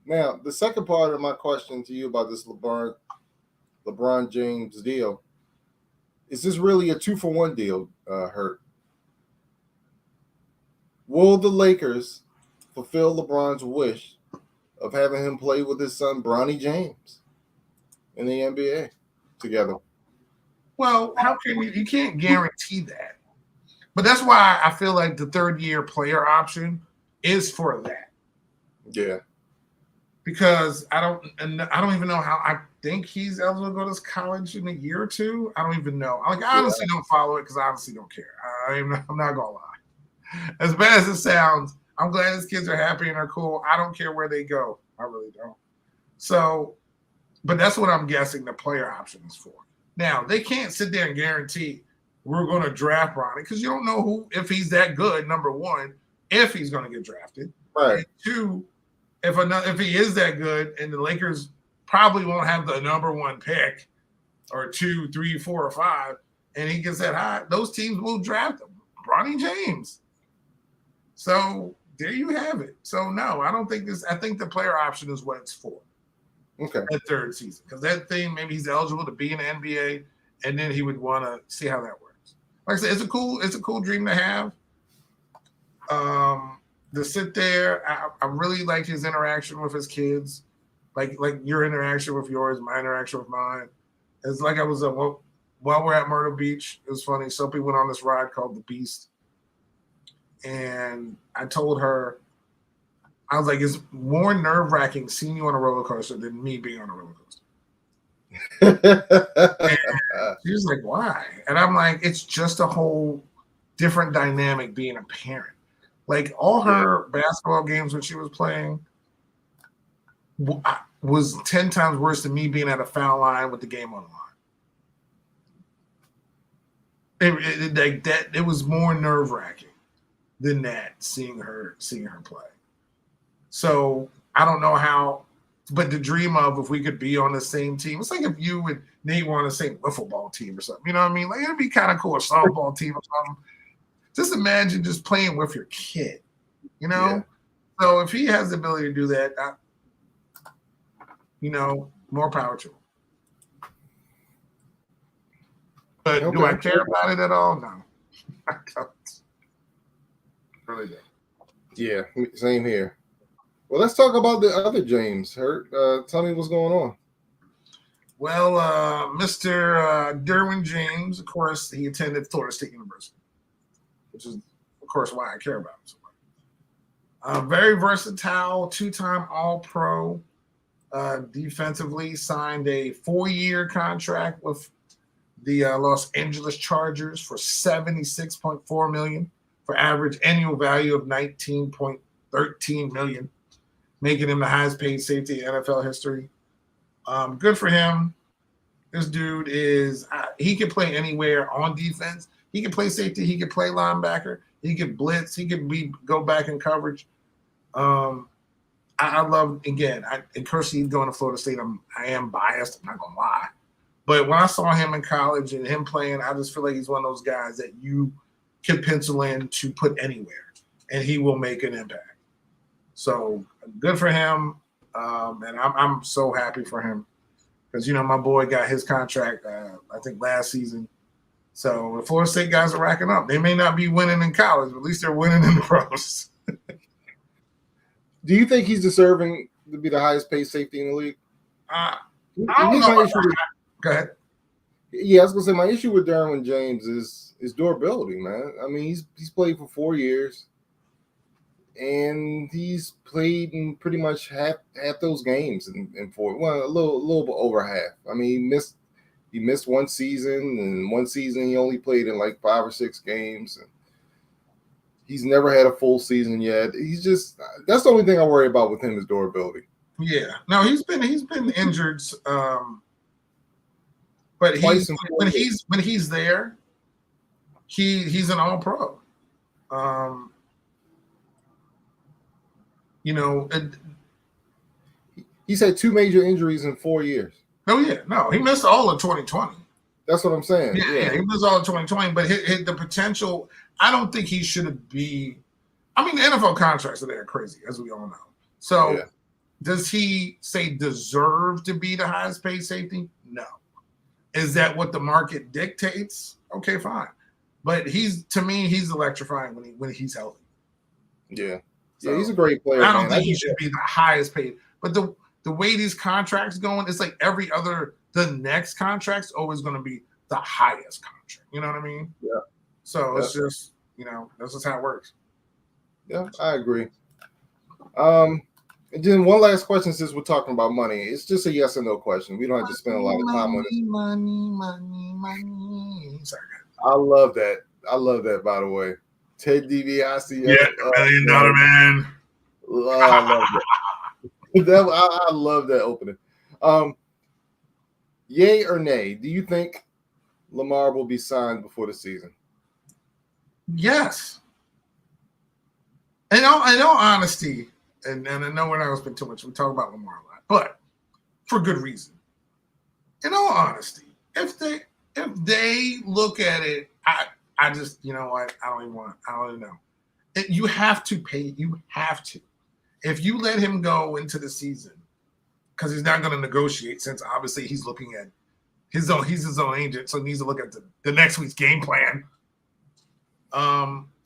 Now, the second part of my question to you about this LeBron James deal, is this really a 2-for-1 deal, Hurt? Will the Lakers fulfill LeBron's wish of having him play with his son, Bronny James, in the NBA together? Well, how can you can't guarantee that. But that's why I feel like the third-year player option is for that. Yeah. Because I don't even know how. I think he's eligible to go to college in a year or two. I don't even know. I honestly don't follow it because I honestly don't care. I'm not gonna lie. As bad as it sounds, I'm glad his kids are happy and are cool. I don't care where they go. I really don't. So, but that's what I'm guessing the player option is for. Now, they can't sit there and guarantee we're going to draft Bronny because you don't know if he's that good, number one, if he's going to get drafted. Right. And two, if he is that good and the Lakers probably won't have the number one pick or 2, 3, 4, or 5, and he gets that high, those teams will draft him. Bronny James. So there you have it. So no, I don't think this. I think the player option is what it's for. Okay. That third season, because that thing maybe he's eligible to be in the NBA, and then he would want to see how that works. Like I said, it's a cool dream to have. To sit there, I really like his interaction with his kids, like your interaction with yours, my interaction with mine. It's like I was while we're at Myrtle Beach. It was funny. Sophie went on this ride called the Beast. And I told her, I was like, it's more nerve-wracking seeing you on a roller coaster than me being on a roller coaster. And she was like, why? And I'm like, it's just a whole different dynamic being a parent. Like all her basketball games when she was playing was 10 times worse than me being at a foul line with the game on the line. It was more nerve-wracking than that, seeing her play. So I don't know how, but to dream of if we could be on the same team. It's like if you and Nate were on the same football team or something. You know what I mean? Like it'd be kind of cool, a softball team or something. Just imagine just playing with your kid. You know? Yeah. So if he has the ability to do that, more power to him. But do I care about it at all? No. I don't. Really don't. Yeah, same here. Well, let's talk about the other James. Tell me what's going on. Well, Mr. Derwin James, of course, he attended Florida State University, which is, of course, why I care about him so much. Very versatile, 2-time All-Pro. Defensively, signed a 4-year contract with the Los Angeles Chargers for $76.4 million for average annual value of $19.13 million, making him the highest paid safety in NFL history. Good for him. This dude he can play anywhere on defense. He can play safety. He can play linebacker. He can blitz. He can go back in coverage. I love, again, and Kersey going to Florida State, I am biased. I'm not going to lie. But when I saw him in college and him playing, I just feel like he's one of those guys that you can pencil in to put anywhere, and he will make an impact. So good for him, and I'm so happy for him because, my boy got his contract, I think, last season. So the Florida State guys are racking up. They may not be winning in college, but at least they're winning in the pros. Do you think he's deserving to be the highest paid safety in the league? I don't know. Go ahead. Yeah, I was gonna say my issue with Derwin James is durability, man. I mean, he's played for 4 years, and he's played in pretty much half those games in 4. Well, a little bit over half. I mean, he missed one season, and one season he only played in like 5 or 6 games. And he's never had a full season yet. That's the only thing I worry about with him is durability. Yeah. No, he's been injured. But when he's there, he's an All-Pro. He's had 2 major injuries in 4 years. Oh yeah, no, he missed all of 2020. That's what I'm saying. Yeah, he missed all of 2020, but the potential. I don't think he should be. I mean, the NFL contracts are there crazy, as we all know. So, Does he deserve to be the highest paid safety? No. Is that what the market dictates? Okay, fine. But he's electrifying when he's healthy. Yeah. So, he's a great player. I don't think he should be the highest paid. But the way these contracts going, it's like the next contract's always going to be the highest contract. You know what I mean? Yeah. So it's just, that's just how it works. Yeah, I agree. And then one last question, since we're talking about money. It's just a yes or no question. We don't have to spend a lot of time on it. Money. Sorry. I love that, by the way. Ted DiBiase. Yeah, $1 million man. I love that. I love that opening. Yay or nay? Do you think Lamar will be signed before the season? Yes. In all honesty, and I know we're not going to spend too much. We talk about Lamar a lot, but for good reason. In all honesty, if they look at it, I just, I don't even know. You have to pay. You have to. If you let him go into the season, because he's not going to negotiate, since obviously he's looking at he's his own agent, so he needs to look at the next week's game plan.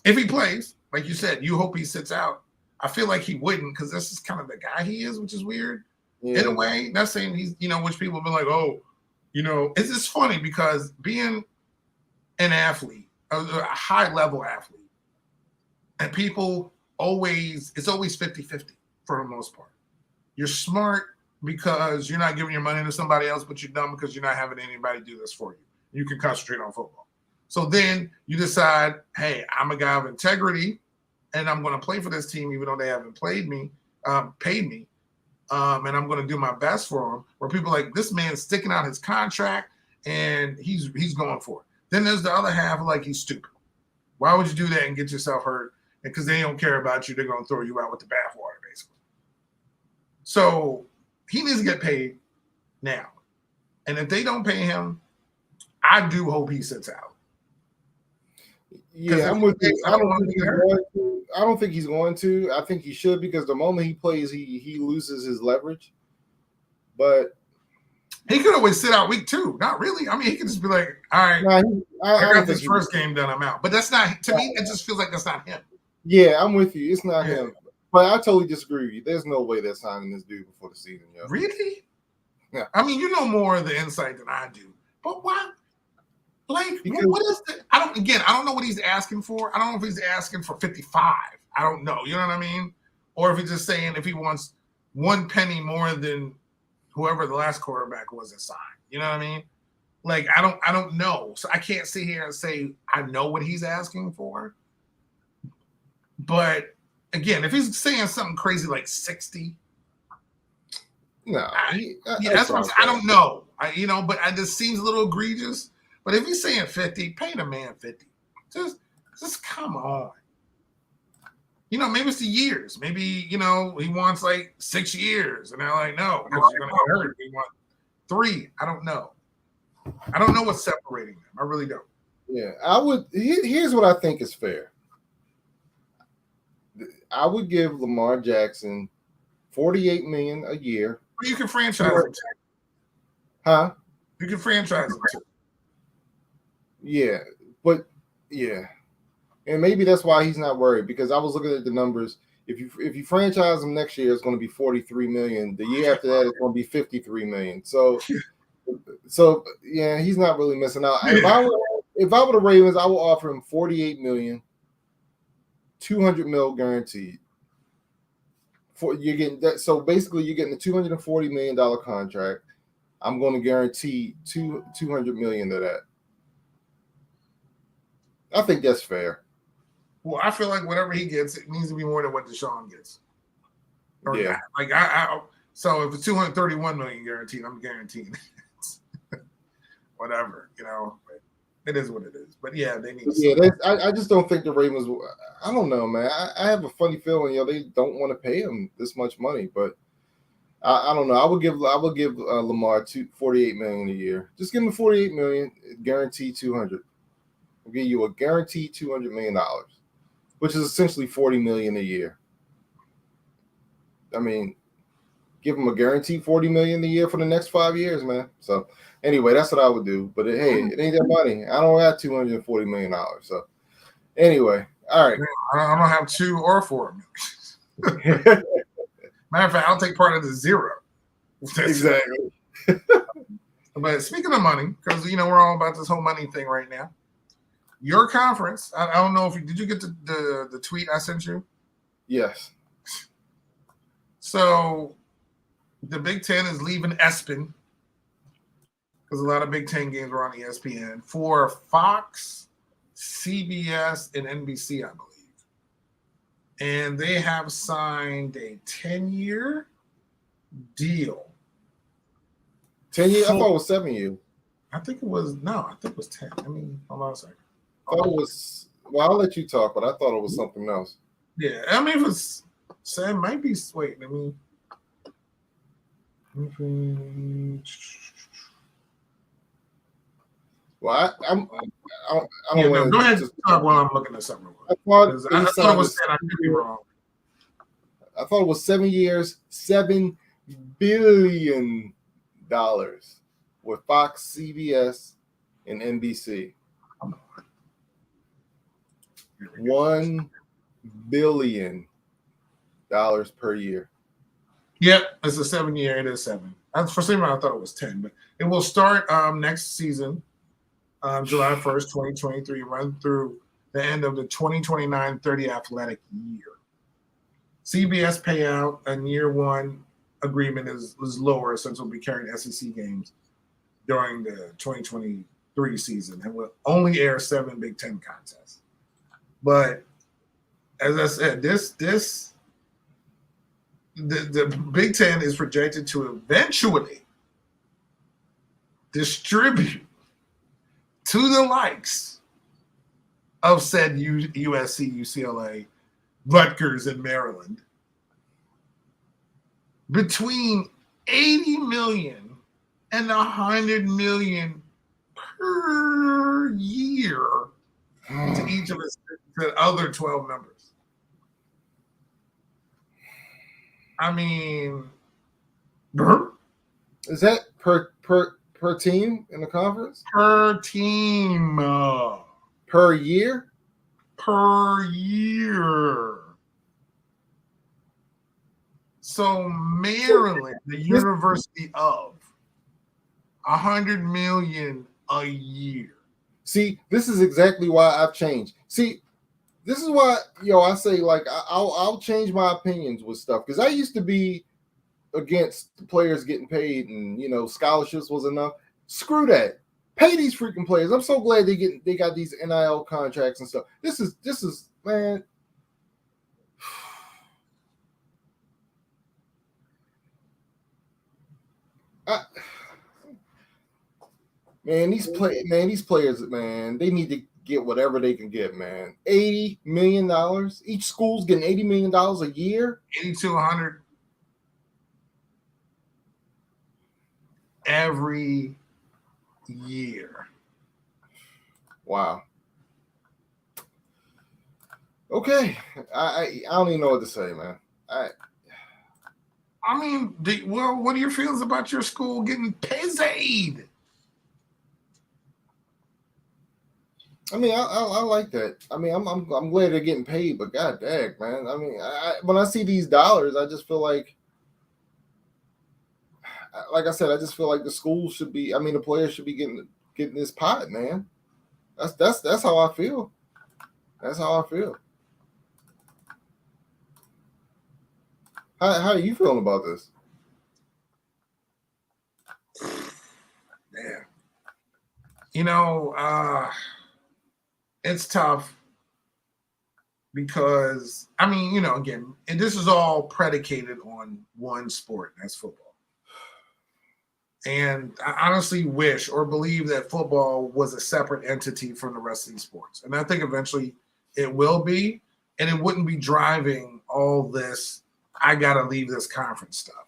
If he plays, like you said, you hope he sits out. I feel like he wouldn't, because this is kind of the guy he is, which is weird in a way. Not saying he's, which people have been like, oh, it's just funny because being an athlete, a high level athlete, and people it's always 50-50 for the most part. You're smart, because you're not giving your money to somebody else, but you're dumb because you're not having anybody do this for you. You can concentrate on football. So then you decide, hey, I'm a guy of integrity, and I'm going to play for this team even though they haven't paid me, and I'm going to do my best for them. Where people are like, this man's sticking out his contract, and he's going for it. Then there's the other half, like, he's stupid. Why would you do that and get yourself hurt? And because they don't care about you, they're going to throw you out with the bathwater, basically. So he needs to get paid now. And if they don't pay him, I do hope he sits out. Yeah, I'm with you. I don't think he's going to. I think he should, because the moment he plays, he loses his leverage. But he could always sit out week 2. Not really. I mean, he could just be like, all right, I got this first game done, I'm out. But that's not, to me, it just feels like that's not him. Yeah, I'm with you. It's not him. But I totally disagree with you. There's no way they're signing this dude before the season. Yo. Really? Yeah. I mean, you know more of the insight than I do. But why? Like, what is it? I don't know what he's asking for. I don't know if he's asking for 55. I don't know. You know what I mean? Or if he's just saying if he wants one penny more than whoever the last quarterback was that signed. You know what I mean? Like, I don't know. So I can't sit here and say I know what he's asking for. But again, if he's saying something crazy like 60, no, that's what I don't know. But it just seems a little egregious. But if he's saying 50, pay the man 50. Just come on. Maybe it's the years. Maybe, he wants like 6 years. And they're like, no, because you're going to get hurt. We want 3. I don't know. I don't know what's separating them. I really don't. Yeah, here's what I think is fair. I would give Lamar Jackson $48 million a year. Well, you can franchise him too. Huh? You can franchise him too. Yeah, but yeah, and maybe that's why he's not worried, because I was looking at the numbers. If you franchise him next year, it's going to be $43 million. The year after that, it's going to be $53 million. So yeah, he's not really missing out. Yeah. If I were the Ravens, I would offer him $48 million, $200 million guaranteed. You're getting that. So basically, you're getting a $240 million contract. I'm going to guarantee $200 million of that. I think that's fair. Well, I feel like whatever he gets, it needs to be more than what Deshaun gets. Or yeah. Like so if it's $231 million guaranteed, I'm guaranteeing whatever, It is what it is. But yeah, they need. I just don't think the Ravens. I don't know, man. I have a funny feeling, they don't want to pay him this much money. But I don't know. I would give Lamar $48 million a year. Just give him $48 million, guarantee $200. I'll give you a guaranteed $200 million, which is essentially $40 million a year. I mean, give him a guaranteed $40 million a year for the next 5 years, man. So anyway, that's what I would do. But hey, it ain't that money. I don't have $240 million. So anyway, all right. I don't have 2 or 4 million. Matter of fact, I'll take part of the 0. Exactly. But speaking of money, because we're all about this whole money thing right now. Your conference, I don't know if did you get the tweet I sent you? Yes. So the Big Ten is leaving ESPN, because a lot of Big Ten games were on ESPN, for Fox, CBS, and NBC, I believe. And they have signed a 10-year deal. 10 years? I thought it was 7 years. I think it was 10. I mean, hold on a second. I thought it was, well, I'll let you talk, but I thought it was something else. Yeah, I mean, it was, so it might be, wait, let me. Well, I don't know. Go ahead and talk while I'm looking this up real quick. I thought it was 10. I could be wrong. I thought it was 7 years, $7 billion with Fox, CBS, and NBC. $1 billion per year. Yep, it's a 7-year. It is 7. For some reason, I thought it was 10, but it will start next season, July 1st, 2023, run through the end of the 2029-30 athletic year. CBS payout in year 1 agreement is lower since we'll be carrying SEC games during the 2023 season and will only air 7 Big Ten contests. But as I said, the Big Ten is projected to eventually distribute to the likes of said USC, UCLA, Rutgers, and Maryland between 80 million and 100 million per year to each of the other 12 members. I mean, is that per team in the conference? Per team. Per year? Per year. So Maryland, the University of 100 million a year. See, this is exactly why I've changed. See, this is why, I say, like, I'll change my opinions with stuff, because I used to be against the players getting paid and, scholarships was enough. Screw that. Pay these freaking players. I'm so glad they got these NIL contracts and stuff. This is man. These players, man, they need to get whatever they can get, man. $80 million. Each school's getting $80 million a year. 80 to 100 every year. Wow. Okay. I don't even know what to say, man. I mean, what are your feelings about your school getting paid? I mean, I like that. I mean, I'm glad they're getting paid, but god dang, man. I mean, when I see these dollars, I just feel like I said, I just feel like the school should be. I mean, the players should be getting this pot, man. That's how I feel. That's how I feel. How are you feeling about this? Man, it's tough because, I mean, again, and this is all predicated on one sport, and that's football. And I honestly wish or believe that football was a separate entity from the rest of these sports. And I think eventually it will be, and it wouldn't be driving all this, I got to leave this conference stuff.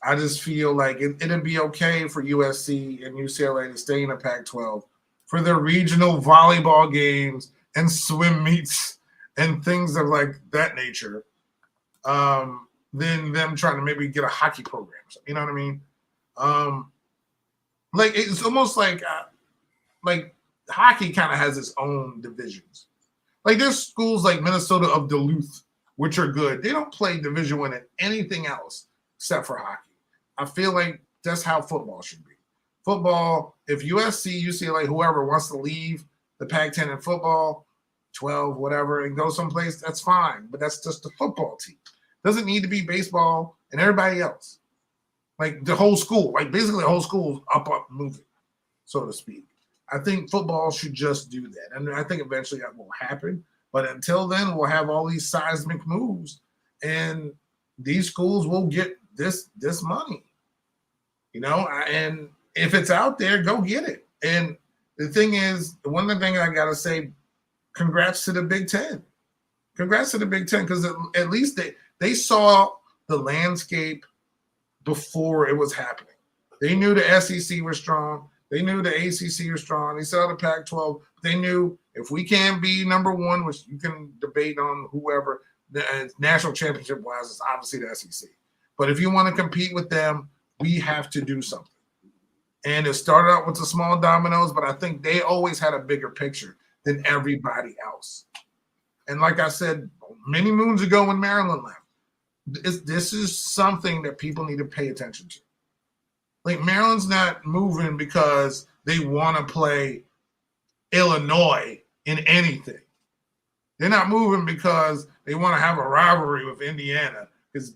I just feel like it'd be okay for USC and UCLA to stay in the Pac-12 for their regional volleyball games and swim meets and things of like that nature, than them trying to maybe get a hockey program. You know what I mean? Like it's almost like hockey kind of has its own divisions. Like there's schools like Minnesota of Duluth, which are good. They don't play Division I in anything else except for hockey. I feel like that's how football should be. Football, if USC, UCLA, whoever wants to leave the Pac-10 in football, 12, whatever, and go someplace, that's fine. But that's just the football team. Doesn't need to be baseball and everybody else. Like the whole school, like basically the whole school is up moving, so to speak. I think football should just do that. And I think eventually that will happen. But until then, we'll have all these seismic moves, and these schools will get this money. And if it's out there, go get it. And the thing is, one of the things I got to say, congrats to the Big Ten. Congrats to the Big Ten, because at least they saw the landscape before it was happening. They knew the SEC was strong. They knew the ACC was strong. They saw the Pac-12. They knew if we can't be number one, which you can debate on whoever, the national championship-wise, it's obviously the SEC. But if you want to compete with them, we have to do something. And it started out with the small dominoes, but I think they always had a bigger picture than everybody else. And like I said many moons ago when Maryland left, this is something that people need to pay attention to. Like Maryland's not moving because they want to play Illinois in anything. They're not moving because they want to have a rivalry with Indiana because,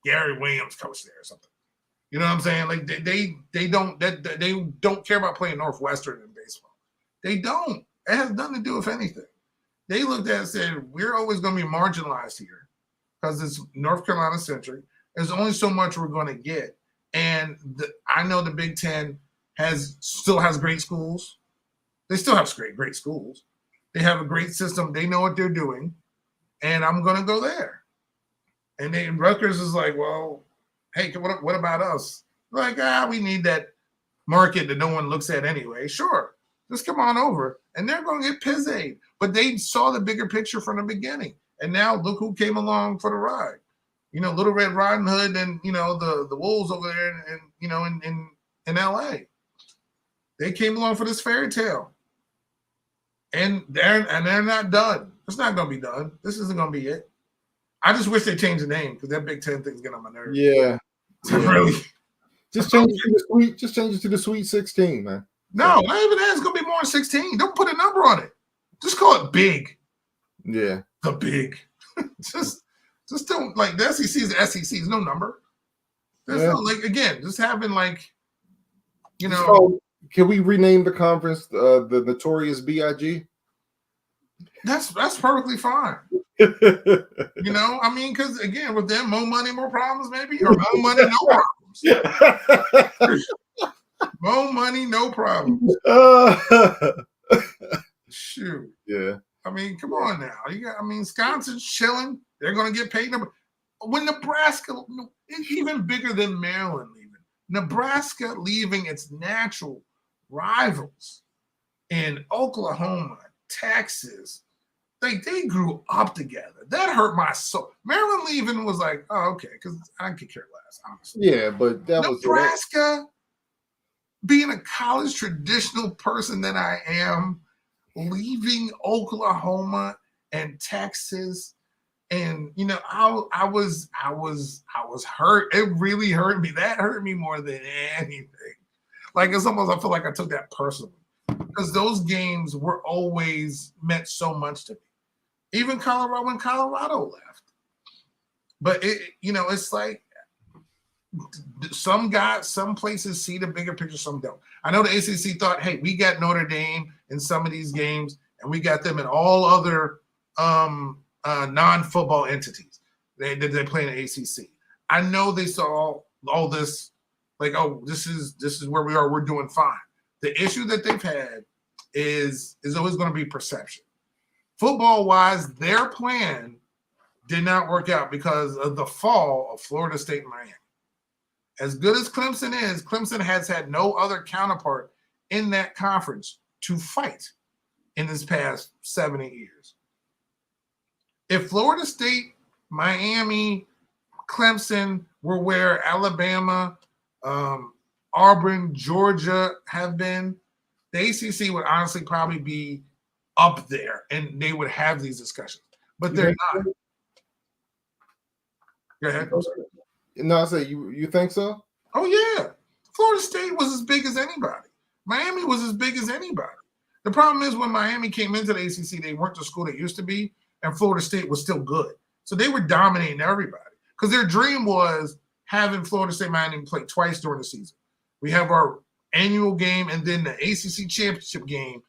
Gary Williams coach there or something. You know what I'm saying? Like they don't care about playing Northwestern in baseball. They don't. It has nothing to do with anything. They looked at it and said, we're always going to be marginalized here because it's North Carolina centric. There's only so much we're going to get. And I know the Big Ten still has great schools. They still have great schools. They have a great system. They know what they're doing. And I'm going to go there. And then Rutgers is like, well, hey, what about us? Like, we need that market that no one looks at anyway. Sure, just come on over. And they're going to get pizzed. But they saw the bigger picture from the beginning. And now look who came along for the ride. You know, Little Red Riding Hood and, you know, the Wolves over there and you know, in L.A. They came along for this fairy tale. And they're not done. It's not going to be done. This isn't going to be it. I just wish they changed the name because that Big Ten thing's getting on my nerves. Yeah. Really. Just change it to the Sweet 16, man. No, not even that. It's going to be more than 16. Don't put a number on it. Just call it big. Yeah. The big. just don't, like, the SEC is the SEC. There's no number. There's no, like, again, just having, like, you know. So, can we rename the conference the Notorious B.I.G.? That's perfectly fine. You know, I mean, because, again, with them, more money, more problems, maybe? Or more money, no problems. More money, no problems. Shoot. Yeah. I mean, come on now. Wisconsin's chilling. They're going to get paid. When Nebraska, it's even bigger than Maryland leaving. Nebraska leaving its natural rivals in Oklahoma, Texas. They grew up together. That hurt my soul. Maryland leaving was like, oh, okay, because I could care less, honestly. Yeah, but that was Nebraska, being a college traditional person that I am, leaving Oklahoma and Texas, and you know, I was hurt. It really hurt me. That hurt me more than anything. Like, it's almost, I feel like I took that personally because those games were always meant so much to me. Even Colorado, when Colorado left. But it's like some places see the bigger picture, some don't. I know the ACC thought, hey, we got Notre Dame in some of these games, and we got them in all other non-football entities. They play in the ACC. I know they saw all this, like, oh, this is where we are. We're doing fine. The issue that they've had is always going to be perception. Football-wise, their plan did not work out because of the fall of Florida State and Miami. As good as Clemson is, Clemson has had no other counterpart in that conference to fight in this past 7 8 years. If Florida State, Miami, Clemson were where Alabama, Auburn, Georgia have been, the ACC would honestly probably be up there and they would have these discussions. But they're not. Go ahead. No, I say you think so? Oh, yeah. Florida State was as big as anybody. Miami was as big as anybody. The problem is when Miami came into the ACC, they weren't the school they used to be, and Florida State was still good. So they were dominating everybody because their dream was having Florida State Miami play twice during the season. We have our annual game, and then the ACC championship game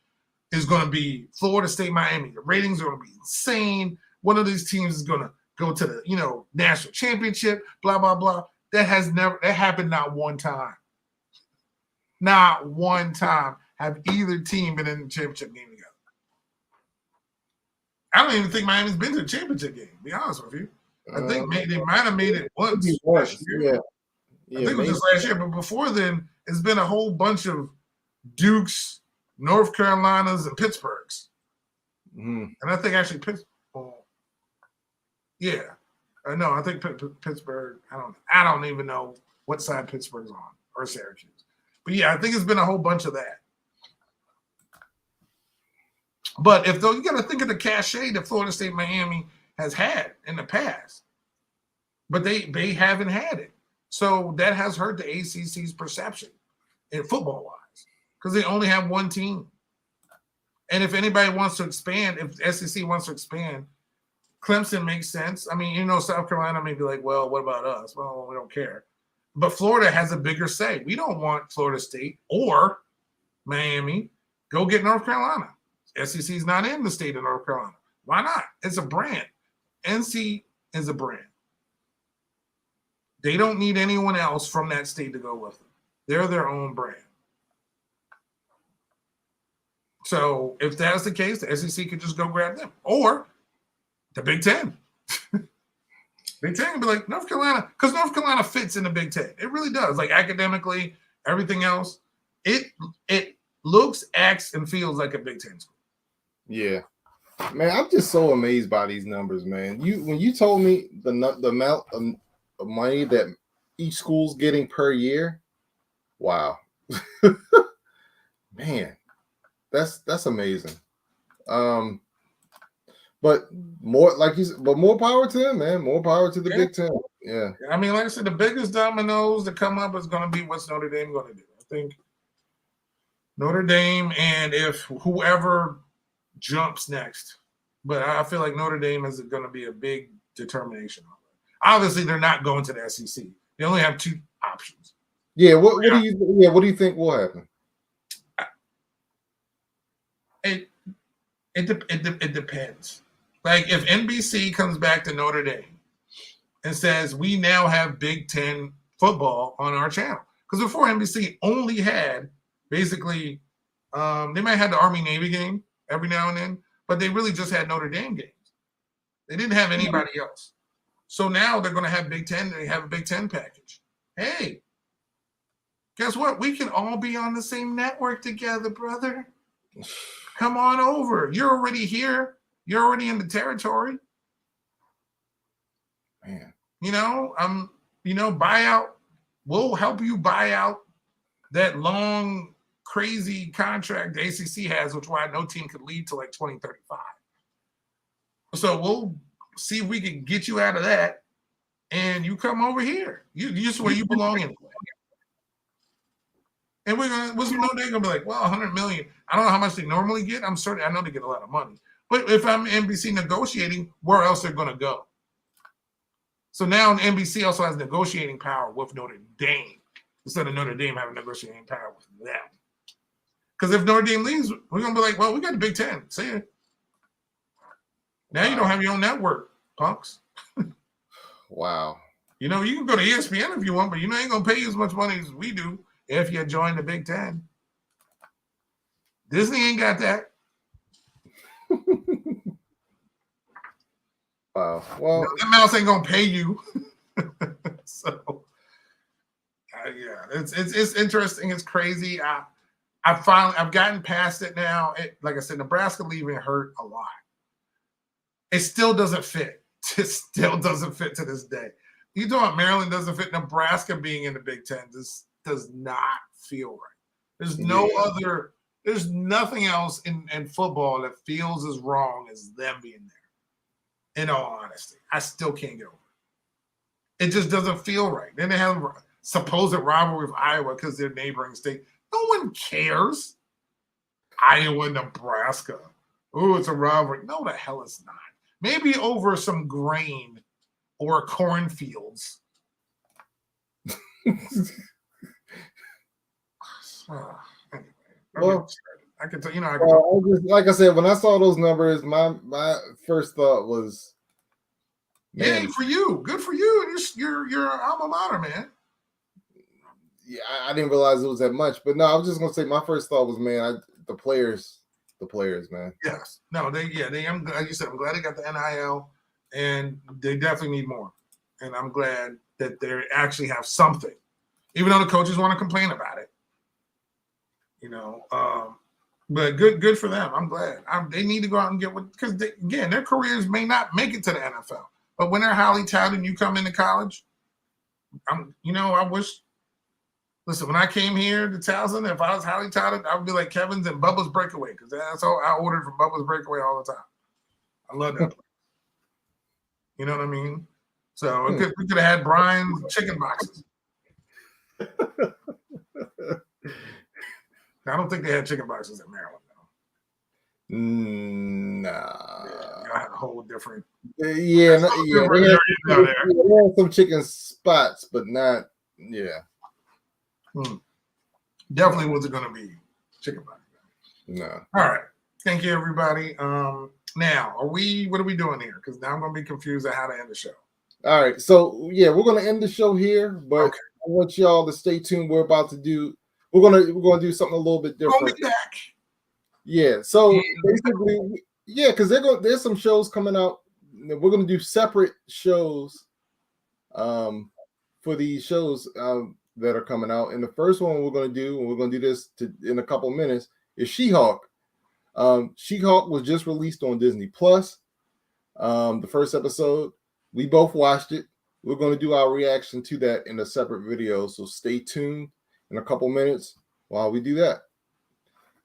is going to be Florida State Miami. The ratings are going to be insane. One of these teams is going to go to the national championship, blah, blah, blah. That happened not one time. Not one time have either team been in the championship game together. I don't even think Miami's been to the championship game, to be honest with you. I think they might have made it once last year. Yeah. I think it was just last year, but before then, it's been a whole bunch of Dukes, North Carolinas, and Pittsburghs. Mm-hmm. And I think actually Pittsburgh. Yeah. No, I think Pittsburgh. I don't even know what side Pittsburgh's on, or Syracuse. But yeah, I think it's been a whole bunch of that. But you got to think of the cachet that Florida State Miami has had in the past. But they haven't had it. So that has hurt the ACC's perception in football-wise because they only have one team. And if anybody wants to expand, if SEC wants to expand, Clemson makes sense. I mean, South Carolina may be like, well, what about us? Well, we don't care. But Florida has a bigger say. We don't want Florida State or Miami. Go get North Carolina. SEC is not in the state of North Carolina. Why not? It's a brand. NC is a brand. They don't need anyone else from that state to go with them. They're their own brand. So if that's the case, the SEC could just go grab them. Or the Big Ten. Big Ten can be like, North Carolina, because North Carolina fits in the Big Ten. It really does. Like academically, everything else, it looks, acts, and feels like a Big Ten school. Yeah. Man, I'm just so amazed by these numbers, man. When you told me the amount of money that each school's getting per year, wow. Man, that's amazing. But more, like you said, but more power to them, man. More power to the Big Ten. Yeah. I mean, like I said, the biggest dominoes that come up is going to be what's Notre Dame going to do. I think Notre Dame, and if whoever jumps next, but I feel like Notre Dame is going to be a big determination. Obviously, they're not going to the SEC. They only have two options. Yeah. What do you think will happen? It depends. Like if NBC comes back to Notre Dame and says we now have Big Ten football on our channel, because before NBC only had basically they might have the Army Navy game every now and then, but they really just had Notre Dame games. They didn't have anybody else. So now they're going to have Big Ten. They have a Big Ten package. Hey, guess what? We can all be on the same network together, brother. Come on over. You're already here. You're already in the territory. Man. Buy out. We'll help you buy out that long, crazy contract the ACC has, which why no team could leave till like 2035. So we'll see if we can get you out of that, and you come over here. You where you belong anyway. And what's no day gonna be like, well, 100 million. I don't know how much they normally get. I know they get a lot of money. But if I'm NBC negotiating, where else they're gonna go? So now NBC also has negotiating power with Notre Dame instead of Notre Dame having negotiating power with them. Because if Notre Dame leaves, we're gonna be like, well, we got the Big Ten. See ya. Now you don't have your own network, punks. Wow. You can go to ESPN if you want, but ain't gonna pay you as much money as we do if you join the Big Ten. Disney ain't got that. Wow. Well, that mouse ain't gonna pay you. So, yeah, it's interesting. It's crazy. I've gotten past it now. Like I said, Nebraska leaving hurt a lot. It still doesn't fit. It still doesn't fit to this day. You know what? Maryland doesn't fit. Nebraska being in the Big Ten does not feel right. There's there's nothing else in football that feels as wrong as them being there. In all honesty, I still can't get over it. It just doesn't feel right. Then they have a supposed rivalry with Iowa because they're neighboring state. No one cares. Iowa, Nebraska. Oh, it's a rivalry. No, the hell it's not. Maybe over some grain or cornfields. Anyway, well, I can tell like I said, when I saw those numbers, my first thought was, man, yay for you, good for you, your alma mater, man. Yeah, I didn't realize it was that much, but no, I was just gonna say my first thought was, man, the players, man. Yes, no, like you said, I'm glad they got the NIL, and they definitely need more, and I'm glad that they actually have something, even though the coaches want to complain about it. But good for them. I'm glad. They need to go out and get because again, their careers may not make it to the NFL, but when they're highly touted and you come into college, I wish. Listen, when I came here to Towson, if I was highly touted, I would be like Kevin's and Bubba's Breakaway because that's all I ordered from Bubba's Breakaway all the time. I love that place. You know what I mean? So we could have had Brian's chicken boxes. I don't think they had chicken boxes in Maryland, though. Nah. I had a whole different. Yeah, Different area down there. they had some chicken spots, but not. Yeah, Definitely wasn't going to be chicken body. no. All right. Thank you, everybody. Now, what are we doing here? Because now I'm going to be confused at how to end the show. All right, so yeah, we're gonna end the show here, but Okay. I want y'all to stay tuned. We're about to do. We're gonna do something a little bit I'll different. be back. Yeah. So basically, yeah, because there's some shows coming out. We're gonna do separate shows, for these shows that are coming out. And the first one we're gonna do, and we're gonna do this in a couple minutes, is She-Hulk. She-Hulk was just released on Disney Plus. The first episode, we both watched it. We're gonna do our reaction to that in a separate video. So stay tuned in a couple minutes while we do that.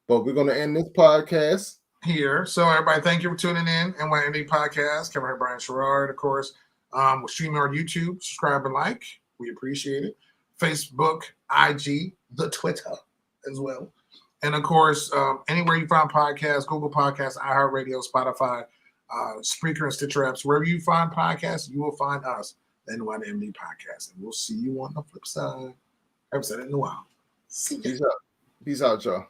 But we're gonna end this podcast Here. So, everybody, thank you for tuning in. NYND Podcast. Kevin Brian Sherrard, of course. We're streaming on YouTube. Subscribe and like. We appreciate it. Facebook, IG, the Twitter as well. And, of course, anywhere you find podcasts, Google Podcasts, iHeartRadio, Spotify, Spreaker, and Stitcher apps. Wherever you find podcasts, you will find us, the NYND Podcast. And we'll see you on the flip side. I haven't said it in a while. See ya. Peace out, y'all.